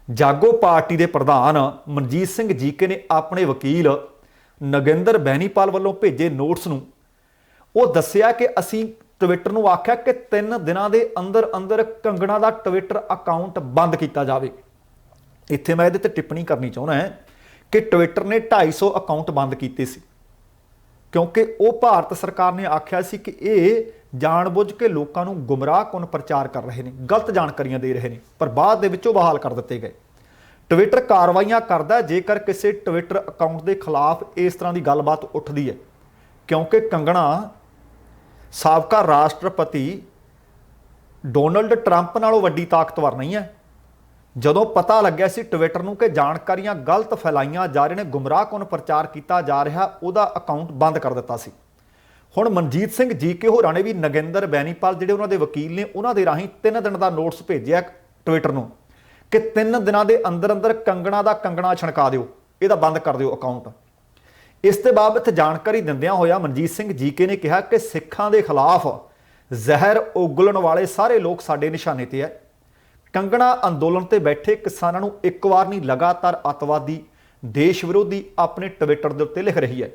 ਜਾਗੋ ਪਾਰਟੀ ਦੇ ਪ੍ਰਧਾਨ ਮਨਜੀਤ ਸਿੰਘ ਜੀਕੇ ਨੇ ਆਪਣੇ ਵਕੀਲ ਨਗਿੰਦਰ ਬੈਨੀਪਾਲ ਵੱਲੋਂ ਭੇਜੇ ਨੋਟਿਸ ਨੂੰ ਉਹ ਦੱਸਿਆ ਕਿ ਅਸੀਂ ਟਵਿੱਟਰ ਨੂੰ ਆਖਿਆ ਕਿ 3 ਦਿਨਾਂ ਦੇ ਅੰਦਰ ਅੰਦਰ ਕੰਗਣਾ ਦਾ ਟਵਿੱਟਰ ਅਕਾਊਂਟ ਬੰਦ ਕੀਤਾ ਜਾਵੇ। ਇੱਥੇ ਮੈਂ ਇਹਦੇ ਤੇ ਟਿੱਪਣੀ ਕਰਨੀ ਚਾਹੁੰਦਾ ਹਾਂ ਕਿ ਟਵਿੱਟਰ ਨੇ 250 ਅਕਾਊਂਟ ਬੰਦ ਕੀਤੇ ਸੀ ਕਿਉਂਕਿ ਉਹ ਭਾਰਤ ਸਰਕਾਰ ਨੇ ਆਖਿਆ ਸੀ ਕਿ ਇਹ ਜਾਣਬੁੱਝ ਕੇ ਲੋਕਾਂ ਨੂੰ ਗੁੰਮਰਾਹਕੁਨ ਪ੍ਰਚਾਰ ਕਰ ਰਹੇ ਨੇ, ਗਲਤ ਜਾਣਕਾਰੀਆਂ ਦੇ ਰਹੇ ਨੇ, ਪਰ ਬਾਅਦ ਦੇ ਵਿੱਚ ਉਹ ਬਹਾਲ ਕਰ ਦਿੱਤੇ ਗਏ। ਟਵਿੱਟਰ ਕਾਰਵਾਈਆਂ ਕਰਦਾ ਜੇਕਰ ਕਿਸੇ ਟਵਿੱਟਰ ਅਕਾਊਂਟ ਦੇ ਖਿਲਾਫ ਇਸ ਤਰ੍ਹਾਂ ਦੀ ਗੱਲਬਾਤ ਉੱਠਦੀ ਹੈ, ਕਿਉਂਕਿ ਕੰਗਣਾ ਸਾਬਕਾ ਰਾਸ਼ਟਰਪਤੀ ਡੋਨਲਡ ਟਰੰਪ ਨਾਲੋਂ ਵੱਡੀ ਤਾਕਤਵਰ ਨਹੀਂ ਹੈ। ਜਦੋਂ ਪਤਾ ਲੱਗਿਆ ਸੀ ਟਵਿੱਟਰ ਨੂੰ ਕਿ ਜਾਣਕਾਰੀਆਂ ਗਲਤ ਫੈਲਾਈਆਂ ਜਾ ਰਹੀਆਂ ਨੇ, ਗੁੰਮਰਾਹਕੁਨ ਪ੍ਰਚਾਰ ਕੀਤਾ ਜਾ ਰਿਹਾ, ਉਹਦਾ ਅਕਾਊਂਟ ਬੰਦ ਕਰ ਦਿੱਤਾ ਸੀ। ਹੁਣ ਮਨਜੀਤ ਸਿੰਘ ਜੀਕੇ ਹੋਰਾਂ ਨੇ ਵੀ ਨਗਿੰਦਰ ਬੈਨੀਪਾਲ ਜਿਹੜੇ ਉਹਨਾਂ ਦੇ ਵਕੀਲ ਨੇ ਉਹਨਾਂ ਦੇ ਰਾਹੀਂ 3 ਦਿਨ ਦਾ ਨੋਟਿਸ ਭੇਜਿਆ ਟਵਿੱਟਰ ਨੂੰ ਕਿ 3 ਦਿਨਾਂ ਦੇ ਅੰਦਰ ਅੰਦਰ ਕੰਗਣਾ ਦਾ ਕੰਗਣਾ ਛਣਕਾ ਦਿਓ, ਇਹਦਾ ਬੰਦ ਕਰ ਦਿਓ ਅਕਾਊਂਟ। ਇਸ ਦੇ ਬਾਬਤ ਜਾਣਕਾਰੀ ਦਿੰਦਿਆਂ ਹੋਇਆ ਮਨਜੀਤ ਸਿੰਘ ਜੀਕੇ ਨੇ ਕਿਹਾ ਕਿ ਸਿੱਖਾਂ ਦੇ ਖਿਲਾਫ ਜ਼ਹਿਰ ਉਗਲਣ ਵਾਲੇ ਸਾਰੇ ਲੋਕ ਸਾਡੇ ਨਿਸ਼ਾਨੇ ਤੇ ਹੈ। ਕੰਗਣਾ ਅੰਦੋਲਨ ਤੇ ਬੈਠੇ ਕਿਸਾਨਾਂ ਨੂੰ ਇੱਕ ਵਾਰ ਨਹੀਂ ਲਗਾਤਾਰ ਅੱਤਵਾਦੀ ਦੇਸ਼ ਵਿਰੋਧੀ ਆਪਣੇ ਟਵਿੱਟਰ ਦੇ ਉੱਤੇ ਲਿਖ ਰਹੀ ਹੈ।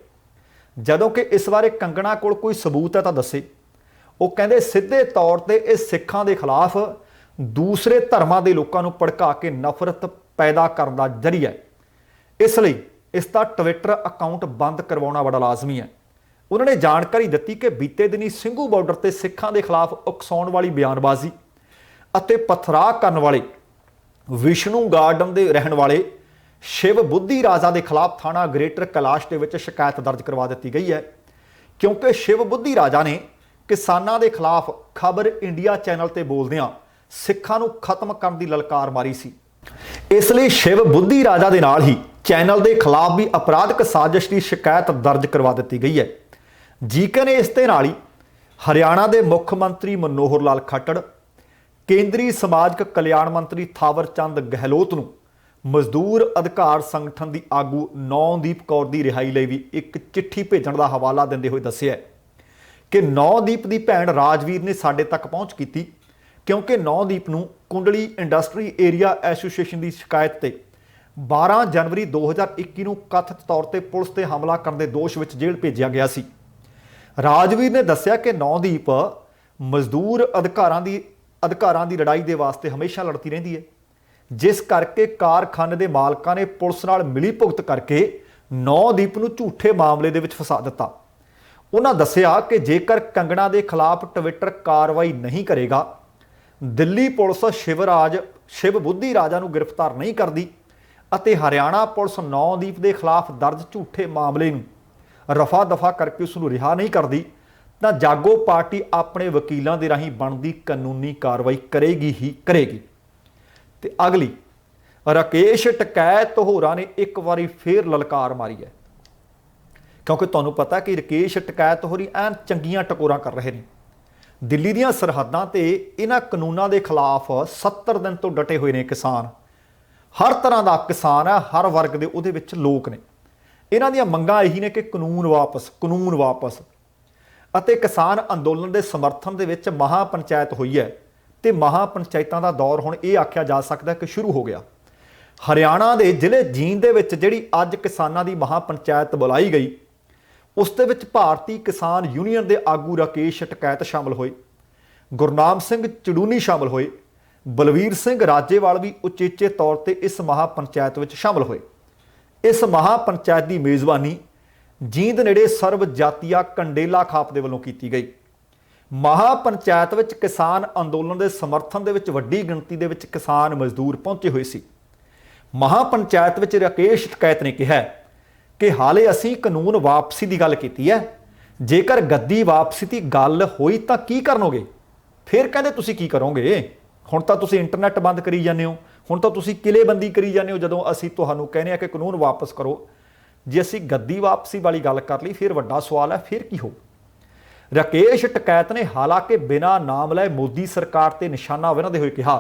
ਜਦੋਂ ਕਿ ਇਸ ਬਾਰੇ ਕੰਗਣਾ ਕੋਲ ਕੋਈ ਸਬੂਤ ਹੈ ਤਾਂ ਦੱਸੇ। ਉਹ ਕਹਿੰਦੇ ਸਿੱਧੇ ਤੌਰ ਤੇ ਇਹ ਸਿੱਖਾਂ ਦੇ ਖਿਲਾਫ ਦੂਸਰੇ ਧਰਮਾਂ ਦੇ ਲੋਕਾਂ ਨੂੰ ਭੜਕਾ ਕੇ ਨਫ਼ਰਤ ਪੈਦਾ ਕਰਨ ਦਾ ਜ਼ਰੀਆ ਹੈ। ਇਸ ਲਈ ਇਸ ਦਾ ਟਵਿੱਟਰ ਅਕਾਊਂਟ ਬੰਦ ਕਰਵਾਉਣਾ ਬੜਾ ਲਾਜ਼ਮੀ ਹੈ। ਉਹਨਾਂ ਨੇ ਜਾਣਕਾਰੀ ਦਿੱਤੀ ਕਿ ਬੀਤੇ ਦਿਨੀ ਸਿੰਘੂ ਬਾਰਡਰ ਤੇ ਸਿੱਖਾਂ ਦੇ ਖਿਲਾਫ ਉਕਸਾਉਣ ਵਾਲੀ ਬਿਆਨਬਾਜ਼ੀ ਅਤੇ ਪਥਰਾਅ ਕਰਨ ਵਾਲੇ ਵਿਸ਼ਨੂੰ ਗਾਰਡਨ ਦੇ ਰਹਿਣ ਵਾਲੇ ਸ਼ਿਵ ਬੁੱਧੀ ਰਾਜਾ ਦੇ ਖਿਲਾਫ ਥਾਣਾ ਗ੍ਰੇਟਰ ਕੈਲਾਸ਼ ਦੇ ਵਿੱਚ ਸ਼ਿਕਾਇਤ ਦਰਜ ਕਰਵਾ ਦਿੱਤੀ ਗਈ ਹੈ, ਕਿਉਂਕਿ ਸ਼ਿਵ ਬੁੱਧੀ ਰਾਜਾ ਨੇ ਕਿਸਾਨਾਂ ਦੇ ਖਿਲਾਫ ਖਬਰ ਇੰਡੀਆ ਚੈਨਲ ਤੇ ਬੋਲਦਿਆਂ ਸਿੱਖਾਂ ਨੂੰ ਖਤਮ ਕਰਨ ਦੀ ਲਲਕਾਰ ਮਾਰੀ ਸੀ। ਇਸ ਲਈ ਸ਼ਿਵ ਬੁੱਧੀ ਰਾਜਾ ਦੇ ਨਾਲ ਹੀ ਚੈਨਲ ਦੇ ਖਿਲਾਫ ਵੀ ਅਪਰਾਧਿਕ ਸਾਜ਼ਿਸ਼ ਦੀ ਸ਼ਿਕਾਇਤ ਦਰਜ ਕਰਵਾ ਦਿੱਤੀ ਗਈ ਹੈ। ਜੀਕੇ ਨੇ ਇਸ ਦੇ ਨਾਲ ਹੀ ਹਰਿਆਣਾ ਦੇ ਮੁੱਖ ਮੰਤਰੀ ਮਨੋਹਰ ਲਾਲ ਖੱਟੜ, ਕੇਂਦਰੀ ਸਮਾਜਿਕ ਕਲਿਆਣ ਮੰਤਰੀ ਥਾਵਰ ਚੰਦ ਗਹਿਲੋਤ ਨੂੰ ਮਜ਼ਦੂਰ ਅਧਿਕਾਰ ਸੰਗਠਨ ਦੀ ਆਗੂ ਨੌਦੀਪ ਕੌਰ ਦੀ ਰਿਹਾਈ ਲਈ ਵੀ ਇੱਕ ਚਿੱਠੀ ਭੇਜਣ ਦਾ ਹਵਾਲਾ ਦਿੰਦੇ ਹੋਏ ਦੱਸਿਆ ਕਿ ਨੌਦੀਪ ਦੀ ਭੈਣ ਰਾਜਵੀਰ ਨੇ ਸਾਡੇ ਤੱਕ ਪਹੁੰਚ ਕੀਤੀ, ਕਿਉਂਕਿ ਨੌਦੀਪ ਨੂੰ ਕੁੰਡਲੀ ਇੰਡਸਟਰੀ ਏਰੀਆ ਐਸੋਸੀਏਸ਼ਨ ਦੀ ਸ਼ਿਕਾਇਤ ਤੇ 12 ਜਨਵਰੀ 2021 ਨੂੰ ਕਥਿਤ ਤੌਰ ਤੇ ਪੁਲਿਸ ਤੇ ਹਮਲਾ ਕਰਨ ਦੇ ਦੋਸ਼ ਵਿੱਚ ਜੇਲ੍ਹ ਭੇਜਿਆ ਗਿਆ ਸੀ। ਰਾਜਵੀਰ ਨੇ ਦੱਸਿਆ ਕਿ ਨੌਦੀਪ ਮਜ਼ਦੂਰ ਅਧਿਕਾਰਾਂ ਦੀ ਲੜਾਈ ਦੇ ਵਾਸਤੇ ਹਮੇਸ਼ਾ ਲੜਦੀ ਰਹਿੰਦੀ ਹੈ, ਜਿਸ ਕਰਕੇ ਕਾਰਖਾਨੇ ਦੇ ਮਾਲਕਾਂ ਨੇ ਪੁਲਿਸ ਨਾਲ ਮਿਲੀ ਭੁਗਤ ਕਰਕੇ ਨੌਦੀਪ ਨੂੰ ਝੂਠੇ ਮਾਮਲੇ ਦੇ ਵਿੱਚ ਫਸਾ ਦਿੱਤਾ। ਉਹਨਾਂ ਦੱਸਿਆ ਕਿ ਜੇਕਰ ਕੰਗਣਾ ਦੇ ਖਿਲਾਫ ਟਵਿੱਟਰ ਕਾਰਵਾਈ ਨਹੀਂ ਕਰੇਗਾ, ਦਿੱਲੀ ਪੁਲਿਸ ਸ਼ਿਵ ਬੁੱਧੀ ਰਾਜਾ ਨੂੰ ਗ੍ਰਿਫਤਾਰ ਨਹੀਂ ਕਰਦੀ ਅਤੇ ਹਰਿਆਣਾ ਪੁਲਿਸ ਨੌਦੀਪ ਦੇ ਖਿਲਾਫ ਦਰਜ ਝੂਠੇ ਮਾਮਲੇ ਨੂੰ ਰਫਾ ਦਫਾ ਕਰਕੇ ਉਸ ਨੂੰ ਰਿਹਾ ਨਹੀਂ ਕਰਦੀ, ਤਾਂ ਜਾਗੋ ਪਾਰਟੀ ਆਪਣੇ ਵਕੀਲਾਂ ਦੇ ਰਾਹੀਂ ਬਣਦੀ ਕਾਨੂੰਨੀ ਕਾਰਵਾਈ ਕਰੇਗੀ ਹੀ ਕਰੇਗੀ। ਤੇ ਅਗਲੀ ਰਾਕੇਸ਼ ਟਕੈਤ ਹੋਰਾਂ ਨੇ ਇੱਕ ਵਾਰੀ ਫੇਰ ਲਲਕਾਰ ਮਾਰੀ ਹੈ, ਕਿਉਂਕਿ ਤੁਹਾਨੂੰ ਪਤਾ ਕਿ ਰਾਕੇਸ਼ ਟਕੈਤ ਹੋਰੀ ਐਨ ਚੰਗੀਆਂ ਟਕੋਰਾਂ ਕਰ ਰਹੇ ਨੇ। ਦਿੱਲੀ ਦੀਆਂ ਸਰਹੱਦਾਂ ਤੇ ਇਹਨਾਂ ਕਾਨੂੰਨਾਂ ਦੇ ਖਿਲਾਫ 70 ਦਿਨ ਤੋਂ ਡਟੇ ਹੋਏ ਨੇ ਕਿਸਾਨ। ਹਰ ਤਰ੍ਹਾਂ ਦਾ ਕਿਸਾਨ ਹੈ, ਹਰ ਵਰਗ ਦੇ ਉਹਦੇ ਵਿੱਚ ਲੋਕ ਨੇ। ਇਹਨਾਂ ਦੀਆਂ ਮੰਗਾਂ ਇਹੀ ਨੇ ਕਿ ਕਾਨੂੰਨ ਵਾਪਸ ਅਤੇ ਕਿਸਾਨ ਅੰਦੋਲਨ ਦੇ ਸਮਰਥਨ ਦੇ ਵਿੱਚ ਮਹਾ ਪੰਚਾਇਤ ਹੋਈ ਹੈ ਤੇ ਮਹਾ ਪੰਚਾਇਤਾਂ ਦਾ ਦੌਰ ਹੁਣ ਇਹ ਆਖਿਆ ਜਾ ਸਕਦਾ ਕਿ ਸ਼ੁਰੂ ਹੋ ਗਿਆ। ਹਰਿਆਣਾ ਦੇ ਜ਼ਿਲ੍ਹੇ ਜੀਂਦ ਦੇ ਵਿੱਚ ਜਿਹੜੀ ਅੱਜ ਕਿਸਾਨਾਂ ਦੀ ਮਹਾ ਪੰਚਾਇਤ ਬੁਲਾਈ ਗਈ, ਉਸ ਦੇ ਵਿੱਚ ਭਾਰਤੀ ਕਿਸਾਨ ਯੂਨੀਅਨ ਦੇ ਆਗੂ ਰਾਕੇਸ਼ ਟਕੈਤ ਸ਼ਾਮਲ ਹੋਏ, ਗੁਰਨਾਮ ਸਿੰਘ ਚੜੂਨੀ ਸ਼ਾਮਲ ਹੋਏ, ਬਲਵੀਰ ਸਿੰਘ ਰਾਜੇਵਾਲ ਵੀ ਉਚੇਚੇ ਤੌਰ ਤੇ ਇਸ ਮਹਾ ਪੰਚਾਇਤ ਵਿੱਚ ਸ਼ਾਮਲ ਹੋਏ। ਇਸ ਮਹਾ ਪੰਚਾਇਤ ਦੀ ਮੇਜ਼ਬਾਨੀ ਜੀਂਦ ਨੇੜੇ ਸਰਬ ਜਾਤੀਆ ਕੰਡੇਲਾ ਖਾਪ ਦੇ ਵੱਲੋਂ ਕੀਤੀ ਗਈ। ਮਹਾ ਪੰਚਾਇਤ ਵਿੱਚ ਕਿਸਾਨ ਅੰਦੋਲਨ ਦੇ ਸਮਰਥਨ ਦੇ ਵਿੱਚ ਵੱਡੀ ਗਿਣਤੀ ਦੇ ਵਿੱਚ ਕਿਸਾਨ ਮਜ਼ਦੂਰ ਪਹੁੰਚੇ ਹੋਏ ਸੀ। ਮਹਾ ਪੰਚਾਇਤ ਵਿੱਚ ਰਾਕੇਸ਼ ਟਕੈਤ ਨੇ ਕਿਹਾ ਕਿ ਹਾਲੇ ਅਸੀਂ ਕਾਨੂੰਨ ਵਾਪਸੀ ਦੀ ਗੱਲ ਕੀਤੀ ਹੈ, ਜੇਕਰ ਗੱਦੀ ਵਾਪਸੀ ਦੀ ਗੱਲ ਹੋਈ ਤਾਂ ਕੀ ਕਰਨੋਗੇ? ਫਿਰ ਕਹਿੰਦੇ ਤੁਸੀਂ ਕੀ ਕਰੋਗੇ? ਹੁਣ ਤਾਂ ਤੁਸੀਂ ਇੰਟਰਨੈਟ ਬੰਦ ਕਰੀ ਜਾਂਦੇ ਹੋ, ਹੁਣ ਤਾਂ ਤੁਸੀਂ ਕਿਲੇਬੰਦੀ ਕਰੀ ਜਾਂਦੇ ਹੋ, ਜਦੋਂ ਅਸੀਂ ਤੁਹਾਨੂੰ ਕਹਿੰਦੇ ਆ ਕਿ ਕਾਨੂੰਨ ਵਾਪਸ ਕਰੋ। ਜੇ ਅਸੀਂ ਗੱਦੀ ਵਾਪਸੀ ਵਾਲੀ ਗੱਲ ਕਰ ਲਈ, ਫਿਰ ਵੱਡਾ ਸਵਾਲ ਹੈ ਫਿਰ ਕੀ ਹੋ? ਰਾਕੇਸ਼ ਟਕੈਤ ਨੇ ਹਾਲਾਂਕਿ ਬਿਨਾਂ ਨਾਮ ਲਏ ਮੋਦੀ ਸਰਕਾਰ ਤੇ ਨਿਸ਼ਾਨਾ ਵਿੰਨ੍ਹਦੇ ਹੋਏ ਕਿਹਾ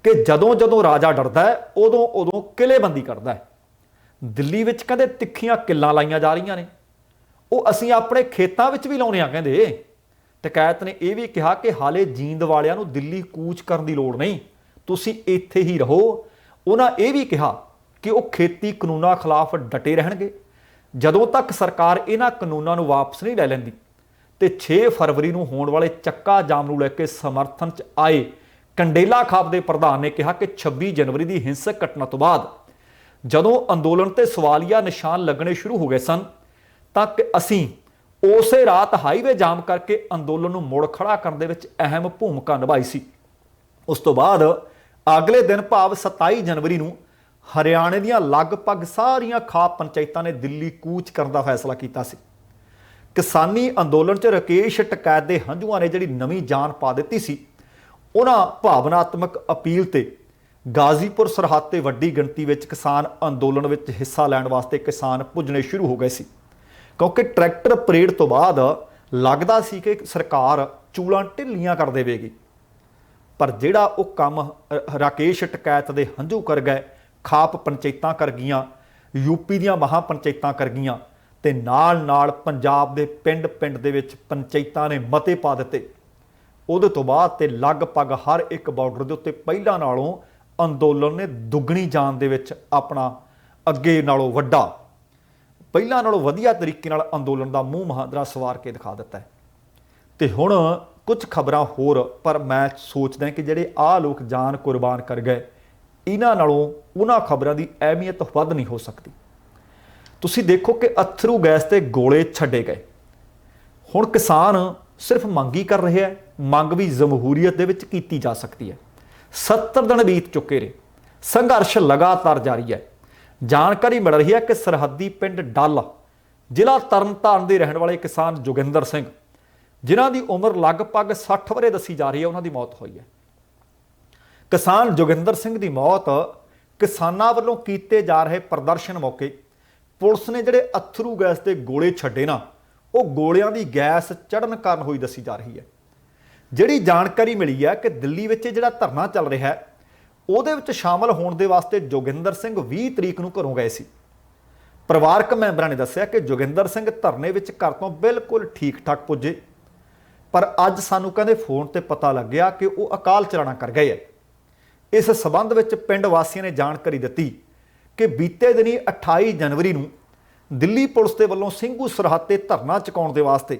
ਕਿ ਜਦੋਂ ਰਾਜਾ ਡਰਦਾ ਹੈ ਉਦੋਂ ਕਿਲੇਬੰਦੀ ਕਰਦਾ ਹੈ। ਦਿੱਲੀ ਵਿੱਚ ਕਹਿੰਦੇ ਤਿੱਖੀਆਂ ਕਿੱਲਾਂ ਲਾਈਆਂ ਜਾ ਰਹੀਆਂ ਨੇ, ਉਹ ਅਸੀਂ ਆਪਣੇ ਖੇਤਾਂ ਵਿੱਚ ਵੀ ਲਾਉਣੇ ਆ ਕਹਿੰਦੇ। ਟਕੈਤ ਨੇ ਇਹ ਵੀ ਕਿਹਾ ਕਿ ਹਾਲੇ ਜੀਂਦ ਵਾਲਿਆਂ ਨੂੰ ਦਿੱਲੀ ਕੂਚ ਕਰਨ ਦੀ ਲੋੜ ਨਹੀਂ, ਤੁਸੀਂ ਇੱਥੇ ਹੀ ਰਹੋ। ਉਹਨਾਂ ਇਹ ਵੀ ਕਿਹਾ ਕਿ ਉਹ ਖੇਤੀ ਕਾਨੂੰਨਾਂ ਖਿਲਾਫ ਡਟੇ ਰਹਿਣਗੇ ਜਦੋਂ ਤੱਕ ਸਰਕਾਰ ਇਹਨਾਂ ਕਾਨੂੰਨਾਂ ਨੂੰ ਵਾਪਸ ਨਹੀਂ ਲੈ ਲੈਂਦੀ। ਤੇ 6 ਫਰਵਰੀ ਨੂੰ ਹੋਣ ਵਾਲੇ ਚੱਕਾ ਜਾਮ ਨੂੰ ਲੈ ਕੇ ਸਮਰਥਨ 'ਚ ਆਏ ਕੰਡੇਲਾ ਖਾਪ ਦੇ ਪ੍ਰਧਾਨ ਨੇ ਕਿਹਾ ਕਿ 26 ਜਨਵਰੀ ਦੀ ਹਿੰਸਕ ਘਟਨਾ ਤੋਂ ਬਾਅਦ ਜਦੋਂ ਅੰਦੋਲਨ ਤੇ ਸਵਾਲੀਆ ਨਿਸ਼ਾਨ ਲੱਗਣੇ ਸ਼ੁਰੂ ਹੋ ਗਏ ਸਨ, ਤਾਂ ਅਸੀਂ ਉਸੇ ਰਾਤ ਹਾਈਵੇ ਜਾਮ ਕਰਕੇ ਅੰਦੋਲਨ ਨੂੰ ਮੁੜ ਖੜਾ ਕਰਨ ਦੇ ਵਿੱਚ ਅਹਿਮ ਭੂਮਿਕਾ ਨਿਭਾਈ ਸੀ। ਉਸ ਤੋਂ ਬਾਅਦ ਅਗਲੇ ਦਿਨ ਭਾਵ 27 ਜਨਵਰੀ ਨੂੰ ਹਰਿਆਣੇ ਦੀਆਂ ਲਗਭਗ ਸਾਰੀਆਂ ਖਾਪ ਪੰਚਾਇਤਾਂ ਨੇ ਦਿੱਲੀ ਕੂਚ ਕਰਨ ਦਾ ਫੈਸਲਾ ਕੀਤਾ ਸੀ। ਕਿਸਾਨੀ ਅੰਦੋਲਨ 'ਚ ਰਾਕੇਸ਼ ਟਕੈਤ ਦੇ ਹੰਝੂਆਂ ਨੇ ਜਿਹੜੀ ਨਵੀਂ ਜਾਨ ਪਾ ਦਿੱਤੀ ਸੀ। ਉਹਨਾਂ ਭਾਵਨਾਤਮਕ ਅਪੀਲ ਤੇ ਗਾਜ਼ੀਪੁਰ ਸਰਹੱਦ ਤੇ ਵੱਡੀ ਗਿਣਤੀ ਵਿੱਚ ਕਿਸਾਨ ਅੰਦੋਲਨ ਵਿੱਚ ਹਿੱਸਾ ਲੈਣ ਵਾਸਤੇ ਕਿਸਾਨ ਪੁੱਜਣੇ ਸ਼ੁਰੂ ਹੋ ਗਏ ਸੀ, ਕਿਉਂਕਿ ਟਰੈਕਟਰ ਪਰੇਡ ਤੋਂ ਬਾਅਦ ਲੱਗਦਾ ਸੀ ਕਿ ਸਰਕਾਰ ਚੂਲਾਂ ਢਿੱਲੀਆਂ ਕਰ ਦੇਵੇਗੀ। ਪਰ ਜਿਹੜਾ ਉਹ ਕੰਮ ਰਾਕੇਸ਼ ਟਕੈਤ ਦੇ ਹੰਝੂ ਕਰ ਗਏ, ਖਾਪ ਪੰਚਾਇਤਾਂ ਕਰ ਗਈਆਂ, ਯੂਪੀ ਦੀਆਂ ਮਹਾ ਪੰਚਾਇਤਾਂ ਕਰ ਗਈਆਂ ਤੇ ਨਾਲ ਪੰਜਾਬ ਦੇ ਪਿੰਡ ਦੇ ਵਿੱਚ ਪੰਚਾਇਤਾਂ ਨੇ ਮਤੇ ਪਾ ਦਿੱਤੇ। ਉਹਦੇ ਤੋਂ ਬਾਅਦ ਤੇ ਲਗਭਗ ਹਰ ਇੱਕ ਬਾਰਡਰ ਦੇ ਉੱਤੇ ਪਹਿਲਾਂ ਨਾਲੋਂ ਅੰਦੋਲਨ ਨੇ ਦੁੱਗਣੀ ਜਾਨ ਦੇ ਵਿੱਚ ਆਪਣਾ ਅੱਗੇ ਨਾਲੋਂ ਵੱਡਾ, ਪਹਿਲਾਂ ਨਾਲੋਂ ਵਧੀਆ ਤਰੀਕੇ ਨਾਲ ਅੰਦੋਲਨ ਦਾ ਮੂੰਹ ਮਹਾਂਦਰਾ ਸਵਾਰ ਕੇ ਦਿਖਾ ਦਿੱਤਾ ਹੈ। ਤੇ ਹੁਣ ਕੁਝ ਖਬਰਾਂ ਹੋਰ, ਪਰ ਮੈਂ ਸੋਚਦਾ ਕਿ ਜਿਹੜੇ ਆਹ ਲੋਕ ਜਾਨ ਕੁਰਬਾਨ ਕਰ ਗਏ, ਇਹਨਾਂ ਨਾਲੋਂ ਉਹਨਾਂ ਖਬਰਾਂ ਦੀ ਅਹਿਮੀਅਤ ਵੱਧ ਨਹੀਂ ਹੋ ਸਕਦੀ। ਤੁਸੀਂ ਦੇਖੋ ਕਿ ਅਥਰੂ ਗੈਸ ਤੇ ਗੋਲੇ ਛੱਡੇ ਗਏ। ਹੁਣ ਕਿਸਾਨ ਸਿਰਫ ਮੰਗ ਹੀ ਕਰ ਰਹੇ ਹੈ, ਮੰਗ ਵੀ ਜਮਹੂਰੀਅਤ ਦੇ ਵਿੱਚ ਕੀਤੀ ਜਾ ਸਕਦੀ ਹੈ। 70 ਦਿਨ ਬੀਤ ਚੁੱਕੇ ਨੇ, ਸੰਘਰਸ਼ ਲਗਾਤਾਰ ਜਾਰੀ ਹੈ। ਜਾਣਕਾਰੀ ਮਿਲ ਰਹੀ ਹੈ ਕਿ ਸਰਹੱਦੀ ਪਿੰਡ ਡੱਲ, ਜ਼ਿਲ੍ਹਾ ਤਰਨਤਾਰਨ ਦੇ ਰਹਿਣ ਵਾਲੇ ਕਿਸਾਨ ਜੋਗਿੰਦਰ ਸਿੰਘ, ਜਿਨ੍ਹਾਂ ਦੀ ਉਮਰ ਲਗਭਗ 60 ਵਰੇ ਦੱਸੀ ਜਾ ਰਹੀ ਹੈ, ਉਹਨਾਂ ਦੀ ਮੌਤ ਹੋਈ ਹੈ। ਕਿਸਾਨ ਜੋਗਿੰਦਰ ਸਿੰਘ ਦੀ ਮੌਤ ਕਿਸਾਨਾਂ ਵੱਲੋਂ ਕੀਤੇ ਜਾ ਰਹੇ ਪ੍ਰਦਰਸ਼ਨ ਮੌਕੇ ਪੁਲਿਸ ਨੇ ਜਿਹੜੇ ਅਥਰੂ ਗੈਸ ਦੇ ਗੋਲੇ ਛੱਡੇ ਨਾ, ਉਹ ਗੋਲਿਆਂ ਦੀ ਗੈਸ ਚੜ੍ਹਨ ਕਾਰਨ ਹੋਈ ਦੱਸੀ ਜਾ ਰਹੀ ਹੈ। ਜਿਹੜੀ ਜਾਣਕਾਰੀ ਮਿਲੀ ਹੈ ਕਿ ਦਿੱਲੀ ਵਿੱਚ ਜਿਹੜਾ ਧਰਨਾ ਚੱਲ ਰਿਹਾ ਹੈ, ਉਹਦੇ ਵਿੱਚ ਸ਼ਾਮਲ ਹੋਣ ਦੇ ਵਾਸਤੇ ਜੋਗਿੰਦਰ ਸਿੰਘ 20 ਤਰੀਕ ਨੂੰ ਘਰੋਂ ਗਏ ਸੀ। ਪਰਿਵਾਰਕ ਮੈਂਬਰਾਂ ਨੇ ਦੱਸਿਆ ਕਿ ਜੋਗਿੰਦਰ ਸਿੰਘ ਧਰਨੇ ਵਿੱਚ ਘਰ ਤੋਂ ਬਿਲਕੁਲ ਠੀਕ ਠਾਕ ਪੁੱਜੇ, ਪਰ ਅੱਜ ਸਾਨੂੰ ਕਹਿੰਦੇ ਫੋਨ ਤੇ ਪਤਾ ਲੱਗਿਆ ਕਿ ਉਹ ਅਕਾਲ ਚਲਾਣਾ ਕਰ ਗਏ ਹੈ। ਇਸ ਸਬੰਧ ਵਿੱਚ ਪਿੰਡ ਵਾਸੀਆਂ ਨੇ ਜਾਣਕਾਰੀ ਦਿੱਤੀ ਕਿ ਬੀਤੇ ਦਿਨੀ 28 ਜਨਵਰੀ ਨੂੰ ਦਿੱਲੀ ਪੁਲਿਸ ਦੇ ਵੱਲੋਂ ਸਿੰਘੂ ਸਰਹੱਦ ਤੇ ਧਰਨਾ ਚੁਕਾਉਣ ਦੇ ਵਾਸਤੇ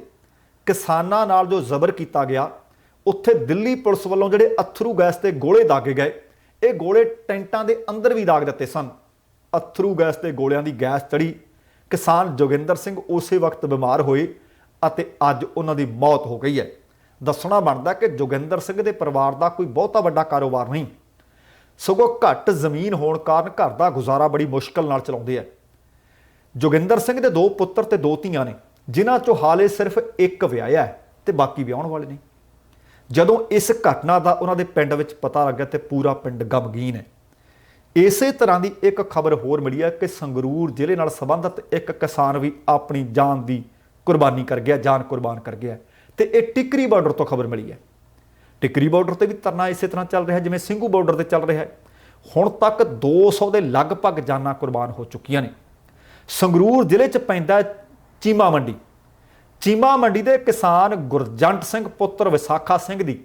ਕਿਸਾਨਾਂ ਨਾਲ ਜੋ ਜ਼ਬਰ ਕੀਤਾ ਗਿਆ, ਉੱਥੇ ਦਿੱਲੀ ਪੁਲਿਸ ਵੱਲੋਂ ਜਿਹੜੇ ਅਥਰੂ ਗੈਸ ਤੇ ਗੋਲੇ ਦਾਗੇ ਗਏ, ਇਹ ਗੋਲੇ ਟੈਂਟਾਂ ਦੇ ਅੰਦਰ ਵੀ ਦਾਗ ਦਿੱਤੇ ਸਨ। ਅਥਰੂ ਗੈਸ ਤੇ ਗੋਲਿਆਂ ਦੀ ਗੈਸ ਚੜੀ। ਕਿਸਾਨ ਜੋਗਿੰਦਰ ਸਿੰਘ ਉਸੇ ਵਕਤ ਬਿਮਾਰ ਹੋਏ ਅਤੇ ਅੱਜ ਉਹਨਾਂ ਦੀ ਮੌਤ ਹੋ ਗਈ ਹੈ। ਦੱਸਣਾ ਬਣਦਾ ਕਿ ਜੋਗਿੰਦਰ ਸਿੰਘ ਦੇ ਪਰਿਵਾਰ ਦਾ ਕੋਈ ਬਹੁਤਾ ਵੱਡਾ ਕਾਰੋਬਾਰ ਨਹੀਂ, ਸਗੋਂ ਘੱਟ ਜ਼ਮੀਨ ਹੋਣ ਕਾਰਨ ਘਰ ਦਾ ਗੁਜ਼ਾਰਾ ਬੜੀ ਮੁਸ਼ਕਲ ਨਾਲ ਚਲਾਉਂਦੇ ਆ। ਜੋਗਿੰਦਰ ਸਿੰਘ ਦੇ 2 ਪੁੱਤਰ ਤੇ 2 ਧੀਆਂ ਨੇ, ਜਿਨ੍ਹਾਂ ਚੋਂ ਹਾਲੇ ਸਿਰਫ ਇੱਕ ਵਿਆਹਿਆ ਹੈ ਤੇ ਬਾਕੀ ਵਿਆਹੁਣ ਵਾਲੇ ਨੇ। ਜਦੋਂ ਇਸ ਘਟਨਾ ਦਾ ਉਹਨਾਂ ਦੇ ਪਿੰਡ ਵਿੱਚ ਪਤਾ ਲੱਗਿਆ ਤੇ ਪੂਰਾ ਪਿੰਡ ਗਮਗੀਨ ਹੈ। ਇਸੇ ਤਰ੍ਹਾਂ ਦੀ ਇੱਕ ਖਬਰ ਹੋਰ ਮਿਲੀ ਹੈ ਕਿ ਸੰਗਰੂਰ ਜ਼ਿਲ੍ਹੇ ਨਾਲ ਸੰਬੰਧਿਤ ਇੱਕ ਕਿਸਾਨ ਵੀ ਆਪਣੀ ਜਾਨ ਦੀ ਕੁਰਬਾਨੀ ਕਰ ਗਿਆ, ਜਾਨ ਕੁਰਬਾਨ ਕਰ ਗਿਆ। ਤੇ ਇਹ ਟਿਕਰੀ ਬਾਰਡਰ ਤੋਂ ਖਬਰ ਮਿਲੀ ਹੈ। ਟਿਕਰੀ ਬਾਰਡਰ ਤੇ ਵੀ ਧਰਨਾ ਇਸੇ ਤਰ੍ਹਾਂ ਚੱਲ ਰਿਹਾ ਜਿਵੇਂ ਸਿੰਘੂ ਬਾਰਡਰ ਤੇ ਚੱਲ ਰਿਹਾ ਹੈ। ਹੁਣ ਤੱਕ 200 ਦੇ ਲਗਭਗ ਜਾਨਾਂ ਕੁਰਬਾਨ ਹੋ ਚੁੱਕੀਆਂ ਨੇ। ਸੰਗਰੂਰ ਜ਼ਿਲ੍ਹੇ 'ਚ ਪੈਂਦਾ ਚੀਮਾ ਮੰਡੀ। ਚੀਮਾ ਮੰਡੀ ਦੇ ਕਿਸਾਨ ਗੁਰਜੰਟ ਸਿੰਘ ਪੁੱਤਰ ਵਿਸਾਖਾ ਸਿੰਘ ਦੀ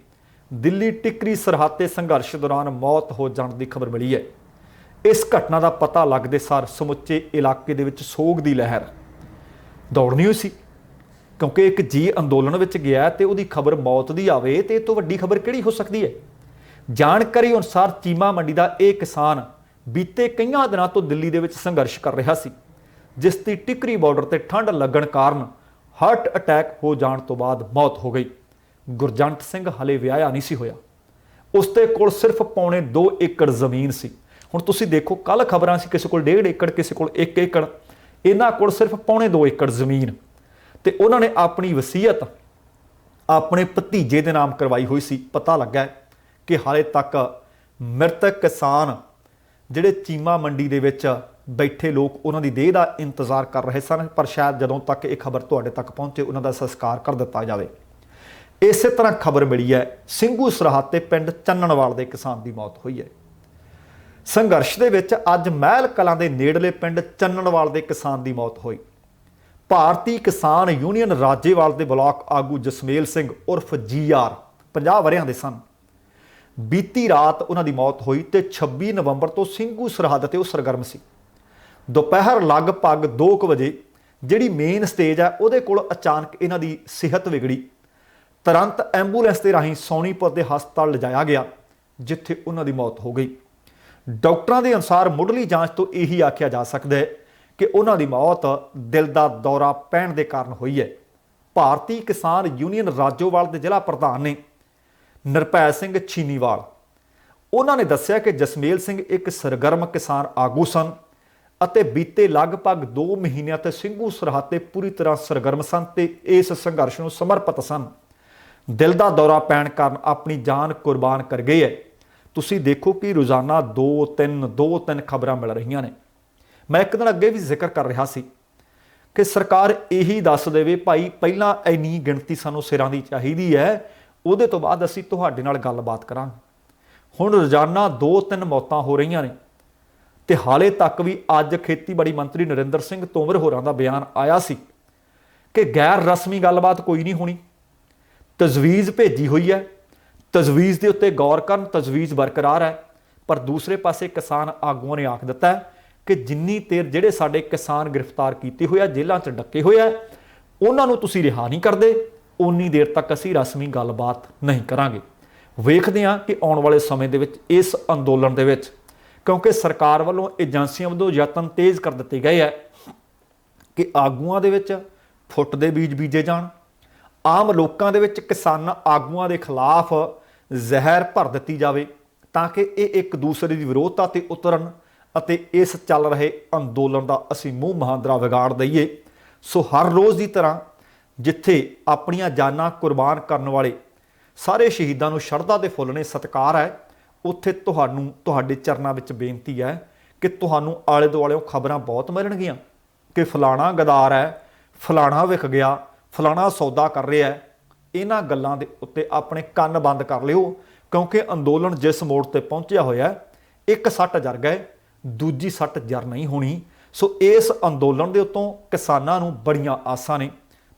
ਦਿੱਲੀ ਟਿਕਰੀ ਸਰਹੱਦ ਤੇ ਸੰਘਰਸ਼ ਦੌਰਾਨ ਮੌਤ ਹੋ ਜਾਣ ਦੀ ਖਬਰ ਮਿਲੀ ਹੈ। ਇਸ ਘਟਨਾ ਦਾ ਪਤਾ ਲੱਗਦੇ ਸਾਰ ਸਮੁੱਚੇ ਇਲਾਕੇ ਦੇ ਵਿੱਚ ਸੋਗ ਦੀ ਲਹਿਰ ਦੌੜਨੀ ਹੋਈ ਸੀ, ਕਿਉਂਕਿ ਇੱਕ ਜੀ ਅੰਦੋਲਨ ਵਿੱਚ ਗਿਆ ਤੇ ਉਹਦੀ ਖਬਰ ਮੌਤ ਦੀ ਆਵੇ ਤੇ ਇਹ ਤੋਂ ਵੱਡੀ ਖਬਰ ਕਿਹੜੀ ਹੋ ਸਕਦੀ ਹੈ। ਜਾਣਕਾਰੀ ਅਨੁਸਾਰ ਚੀਮਾ ਮੰਡੀ ਦਾ ਇਹ ਕਿਸਾਨ ਬੀਤੇ ਕਈਆਂ ਦਿਨਾਂ ਤੋਂ ਦਿੱਲੀ ਦੇ ਵਿੱਚ ਸੰਘਰਸ਼ ਕਰ ਰਿਹਾ ਸੀ, ਜਿਸ ਦੀ ਟਿਕਰੀ ਬਾਰਡਰ ਤੇ ਠੰਡ ਲੱਗਣ ਕਾਰਨ ਹਾਰਟ ਅਟੈਕ ਹੋ ਜਾਣ ਤੋਂ ਬਾਅਦ ਮੌਤ ਹੋ ਗਈ। ਗੁਰਜੰਟ ਸਿੰਘ ਹਲੇ ਵਿਆਹਿਆ ਨਹੀਂ ਸੀ ਹੋਇਆ। ਉਸ ਦੇ ਕੋਲ ਸਿਰਫ ਪੌਣੇ 2 ਏਕੜ ਜ਼ਮੀਨ ਸੀ। ਹੁਣ ਤੁਸੀਂ ਦੇਖੋ, ਕੱਲ ਖਬਰਾਂ ਸੀ ਕਿਸੇ ਕੋਲ 1.5 ਏਕੜ, ਕਿਸੇ ਕੋਲ 1 ਏਕੜ, ਇਹਨਾਂ ਕੋਲ ਸਿਰਫ ਪੌਣੇ 2 ਏਕੜ ਜ਼ਮੀਨ। ਤੇ ਉਹਨਾਂ ਨੇ ਆਪਣੀ ਵਸੀਅਤ ਆਪਣੇ ਭਤੀਜੇ ਦੇ ਨਾਮ ਕਰਵਾਈ ਹੋਈ ਸੀ। ਪਤਾ ਲੱਗਾ ਕਿ ਹਾਲੇ ਤੱਕ ਮ੍ਰਿਤਕ ਕਿਸਾਨ ਜਿਹੜੇ ਚੀਮਾ ਮੰਡੀ ਦੇ ਵਿੱਚ ਬੈਠੇ ਲੋਕ ਉਹਨਾਂ ਦੀ ਦੇਹ ਦਾ ਇੰਤਜ਼ਾਰ ਕਰ ਰਹੇ ਸਨ, ਪਰ ਸ਼ਾਇਦ ਜਦੋਂ ਤੱਕ ਇਹ ਖਬਰ ਤੁਹਾਡੇ ਤੱਕ ਪਹੁੰਚੇ ਉਹਨਾਂ ਦਾ ਸੰਸਕਾਰ ਕਰ ਦਿੱਤਾ ਜਾਵੇ। ਇਸੇ ਤਰ੍ਹਾਂ ਖਬਰ ਮਿਲੀ ਹੈ ਸਿੰਘੂ ਸਰਹੱਦ ਤੇ ਪਿੰਡ ਚੰਨਣਵਾਲ ਦੇ ਕਿਸਾਨ ਦੀ ਮੌਤ ਹੋਈ ਹੈ। ਸੰਘਰਸ਼ ਦੇ ਵਿੱਚ ਅੱਜ ਮਹਿਲ ਕਲਾਂ ਦੇ ਨੇੜਲੇ ਪਿੰਡ ਚੰਨਣਵਾਲ ਦੇ ਕਿਸਾਨ ਦੀ ਮੌਤ ਹੋਈ। ਭਾਰਤੀ ਕਿਸਾਨ ਯੂਨੀਅਨ ਰਾਜੇਵਾਲ ਦੇ ਬਲਾਕ ਆਗੂ ਜਸਮੇਲ ਸਿੰਘ ਉਰਫ GR 50 ਵਰ੍ਹਿਆਂ ਦੇ ਸਨ। ਬੀਤੀ ਰਾਤ ਉਹਨਾਂ ਦੀ ਮੌਤ ਹੋਈ ਤੇ 26 ਨਵੰਬਰ ਤੋਂ ਸਿੰਘੂ ਸਰਹੱਦ ਤੇ ਉਹ ਸਰਗਰਮ ਸੀ। ਦੁਪਹਿਰ ਲਗਭਗ 2 ਵਜੇ ਜਿਹੜੀ ਮੇਨ ਸਟੇਜ ਹੈ ਉਹਦੇ ਕੋਲ ਅਚਾਨਕ ਇਹਨਾਂ ਦੀ ਸਿਹਤ ਵਿਗੜੀ। ਤੁਰੰਤ ਐਂਬੂਲੈਂਸ ਦੇ ਰਾਹੀਂ ਸੋਨੀਪਤ ਦੇ ਹਸਪਤਾਲ ਲਿਜਾਇਆ ਗਿਆ, ਜਿੱਥੇ ਉਹਨਾਂ ਦੀ ਮੌਤ ਹੋ ਗਈ। ਡਾਕਟਰਾਂ ਦੇ ਅਨੁਸਾਰ ਮੁੱਢਲੀ ਜਾਂਚ ਤੋਂ ਇਹੀ ਆਖਿਆ ਜਾ ਸਕਦਾ ਹੈ ਕਿ ਉਹਨਾਂ ਦੀ ਮੌਤ ਦਿਲ ਦਾ ਦੌਰਾ ਪੈਣ ਦੇ ਕਾਰਨ ਹੋਈ ਹੈ। ਭਾਰਤੀ ਕਿਸਾਨ ਯੂਨੀਅਨ ਰਾਜੋਵਾਲ ਦੇ ਜ਼ਿਲ੍ਹਾ ਪ੍ਰਧਾਨ ਨੇ ਨਿਰਭੈ ਸਿੰਘ ਛੀਨੀਵਾਲ, ਉਹਨਾਂ ਨੇ ਦੱਸਿਆ ਕਿ ਜਸਮੇਲ ਸਿੰਘ ਇੱਕ ਸਰਗਰਮ ਕਿਸਾਨ ਆਗੂ ਸਨ ਅਤੇ ਬੀਤੇ ਲਗਭਗ 2 ਮਹੀਨਿਆਂ ਤੋਂ ਸਿੰਘੂ ਸਰਹੱਦ ਤੇ ਪੂਰੀ ਤਰ੍ਹਾਂ ਸਰਗਰਮ ਸਨ ਤੇ ਇਸ ਸੰਘਰਸ਼ ਨੂੰ ਸਮਰਪਿਤ ਸਨ। ਦਿਲ ਦਾ ਦੌਰਾ ਪੈਣ ਕਾਰਨ ਆਪਣੀ ਜਾਨ ਕੁਰਬਾਨ ਕਰ ਗਏ ਹੈ। ਤੁਸੀਂ ਦੇਖੋ ਕਿ ਰੋਜ਼ਾਨਾ 2-3 ਖਬਰਾਂ ਮਿਲ ਰਹੀਆਂ ਨੇ। ਮੈਂ ਇੱਕ ਦਿਨ ਅੱਗੇ ਵੀ ਜ਼ਿਕਰ ਕਰ ਰਿਹਾ ਸੀ ਕਿ ਸਰਕਾਰ ਇਹੀ ਦੱਸ ਦੇਵੇ, ਭਾਈ ਪਹਿਲਾਂ ਇੰਨੀ ਗਿਣਤੀ ਸਾਨੂੰ ਸਿਰਾਂ ਦੀ ਚਾਹੀਦੀ ਹੈ, ਉਹਦੇ ਤੋਂ ਬਾਅਦ ਅਸੀਂ ਤੁਹਾਡੇ ਨਾਲ ਗੱਲਬਾਤ ਕਰਾਂਗੇ। ਹੁਣ ਰੋਜ਼ਾਨਾ 2-3 ਮੌਤਾਂ ਹੋ ਰਹੀਆਂ ਨੇ ਤੇ ਹਾਲੇ ਤੱਕ ਵੀ ਅੱਜ ਖੇਤੀਬਾੜੀ ਮੰਤਰੀ ਨਰਿੰਦਰ ਸਿੰਘ ਤੋਮਰ ਹੋਰਾਂ ਦਾ ਬਿਆਨ ਆਇਆ ਸੀ ਕਿ ਗੈਰ ਰਸਮੀ ਗੱਲਬਾਤ ਕੋਈ ਨਹੀਂ ਹੋਣੀ ਤਜਵੀਜ਼ ਭੇਜੀ ਹੋਈ ਹੈ, ਤਜਵੀਜ਼ ਦੇ ਉੱਤੇ ਗੌਰ ਕਰਨ, ਤਜਵੀਜ਼ ਬਰਕਰਾਰ ਹੈ। ਪਰ ਦੂਸਰੇ ਪਾਸੇ ਕਿਸਾਨ ਆਗੂਆਂ ਨੇ ਆਖ ਦਿੱਤਾ ਹੈ ਕਿ ਜਿੰਨੀ ਦੇਰ ਜਿਹੜੇ ਸਾਡੇ ਕਿਸਾਨ ਗ੍ਰਿਫਤਾਰ ਕੀਤੇ ਹੋਏ ਆ, ਜੇਲ੍ਹਾਂ 'ਚ ਡੱਕੇ ਹੋਏ ਆ, ਉਹਨਾਂ ਨੂੰ ਤੁਸੀਂ ਰਿਹਾ ਨਹੀਂ ਕਰਦੇ, ਉਨੀ ਦੇਰ ਤੱਕ ਅਸੀਂ ਰਸਮੀ ਗੱਲਬਾਤ ਨਹੀਂ ਕਰਾਂਗੇ। ਵੇਖਦੇ ਹਾਂ ਕਿ ਆਉਣ ਵਾਲੇ ਸਮੇਂ ਦੇ ਵਿੱਚ ਇਸ ਅੰਦੋਲਨ ਦੇ ਵਿੱਚ, ਕਿਉਂਕਿ ਸਰਕਾਰ ਵੱਲੋਂ ਏਜੰਸੀਆਂ ਵੱਲੋਂ ਯਤਨ ਤੇਜ਼ ਕਰ ਦਿੱਤੇ ਗਏ ਹੈ ਕਿ ਆਗੂਆਂ ਦੇ ਵਿੱਚ ਫੁੱਟ ਦੇ ਬੀਜ ਬੀਜੇ ਜਾਣ, ਆਮ ਲੋਕਾਂ ਦੇ ਵਿੱਚ ਕਿਸਾਨਾਂ ਆਗੂਆਂ ਦੇ ਖਿਲਾਫ ਜ਼ਹਿਰ ਭਰ ਦਿੱਤੀ ਜਾਵੇ ਤਾਂ ਕਿ ਇਹ ਇੱਕ ਦੂਸਰੇ ਦੀ ਵਿਰੋਧਤਾ ਤੇ ਉਤਰਨ ਅਤੇ ਇਸ ਚੱਲ ਰਹੇ ਅੰਦੋਲਨ ਦਾ ਅਸੀਂ ਮੂੰਹ ਮਹਾਂਦਰਾ ਵਿਗਾੜ ਦਈਏ। ਸੋ ਹਰ ਰੋਜ਼ ਦੀ ਤਰ੍ਹਾਂ ਜਿੱਥੇ ਆਪਣੀਆਂ ਜਾਨਾਂ ਕੁਰਬਾਨ ਕਰਨ ਵਾਲੇ ਸਾਰੇ ਸ਼ਹੀਦਾਂ ਨੂੰ ਸ਼ਰਧਾ ਦੇ ਫੁੱਲ ਨੇ, ਸਤਿਕਾਰ ਹੈ, ਉੱਥੇ ਤੁਹਾਨੂੰ ਤੁਹਾਡੇ ਚਰਨਾਂ ਵਿੱਚ ਬੇਨਤੀ ਹੈ ਕਿ ਤੁਹਾਨੂੰ ਆਲੇ ਦੁਆਲਿਓਂ ਖਬਰਾਂ ਬਹੁਤ ਮਿਲਣਗੀਆਂ ਕਿ ਫਲਾਣਾ ਗਦਾਰ ਹੈ, ਫਲਾਣਾ ਵਿਕ ਗਿਆ, ਫਲਾਣਾ ਸੌਦਾ ਕਰ ਰਿਹਾ ਹੈ। ਇਹਨਾਂ ਗੱਲਾਂ ਦੇ ਉੱਤੇ ਆਪਣੇ ਕੰਨ ਬੰਦ ਕਰ ਲਿਓ, ਕਿਉਂਕਿ ਅੰਦੋਲਨ ਜਿਸ ਮੋੜ ਤੇ ਪਹੁੰਚਿਆ ਹੋਇਆ, ਇੱਕ ਸੱਟ ਜਰ ਗਏ, ਦੂਜੀ ਸੱਟ ਜਰ ਨਹੀਂ ਹੋਣੀ। ਸੋ ਇਸ ਅੰਦੋਲਨ ਦੇ ਉੱਤੋਂ ਕਿਸਾਨਾਂ ਨੂੰ ਬੜੀਆਂ ਆਸਾਂ ਨੇ।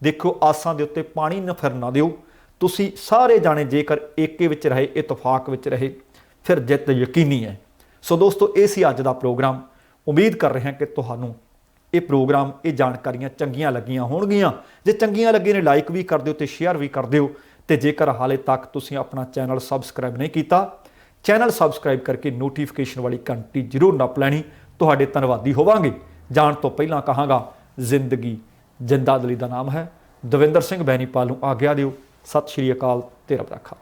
ਦੇਖੋ, ਆਸਾਂ ਦੇ ਉੱਤੇ ਪਾਣੀ ਨਾ ਫਿਰ ਨਾ ਦਿਓ। ਤੁਸੀਂ ਸਾਰੇ ਜਾਣੇ ਜੇਕਰ ਏਕੇ ਵਿੱਚ ਰਹੇ, ਇਤਫਾਕ ਵਿੱਚ ਰਹੇ, ਫਿਰ ਜਿੱਤ ਯਕੀਨੀ ਹੈ। ਸੋ ਦੋਸਤੋ, ਇਹ ਸੀ ਅੱਜ ਦਾ ਪ੍ਰੋਗਰਾਮ। ਉਮੀਦ ਕਰ ਰਹੇ ਹਾਂ ਕਿ ਤੁਹਾਨੂੰ ਇਹ ਪ੍ਰੋਗਰਾਮ, ਇਹ ਜਾਣਕਾਰੀਆਂ ਚੰਗੀਆਂ ਲੱਗੀਆਂ ਹੋਣਗੀਆਂ। ਜੇ ਚੰਗੀਆਂ ਲੱਗੇ ਨੇ, ਲਾਈਕ ਵੀ ਕਰ ਦਿਓ ਤੇ ਸ਼ੇਅਰ ਵੀ ਕਰ ਦਿਓ। ਤੇ ਜੇਕਰ ਹਾਲੇ ਤੱਕ ਤੁਸੀਂ ਆਪਣਾ ਚੈਨਲ ਸਬਸਕ੍ਰਾਈਬ ਨਹੀਂ ਕੀਤਾ, ਚੈਨਲ ਸਬਸਕ੍ਰਾਈਬ ਕਰਕੇ ਨੋਟੀਫਿਕੇਸ਼ਨ ਵਾਲੀ ਘੰਟੀ ਜ਼ਰੂਰ ਨੱਪ ਲੈਣੀ। ਤੁਹਾਡੇ ਧੰਨਵਾਦੀ ਹੋਵਾਂਗੇ। ਜਾਣ ਤੋਂ ਪਹਿਲਾਂ ਕਹਾਂਗਾ, ਜ਼ਿੰਦਗੀ ਜਿੰਦਾਦਲੀ ਦਾ ਨਾਮ ਹੈ। ਦਵਿੰਦਰ ਸਿੰਘ ਬੈਨੀਪਾਲ ਨੂੰ ਆਗਿਆ ਦਿਓ। ਸਤਿ ਸ਼੍ਰੀ ਅਕਾਲ ਤੇ ਰੱਬ ਰਾਖਾ।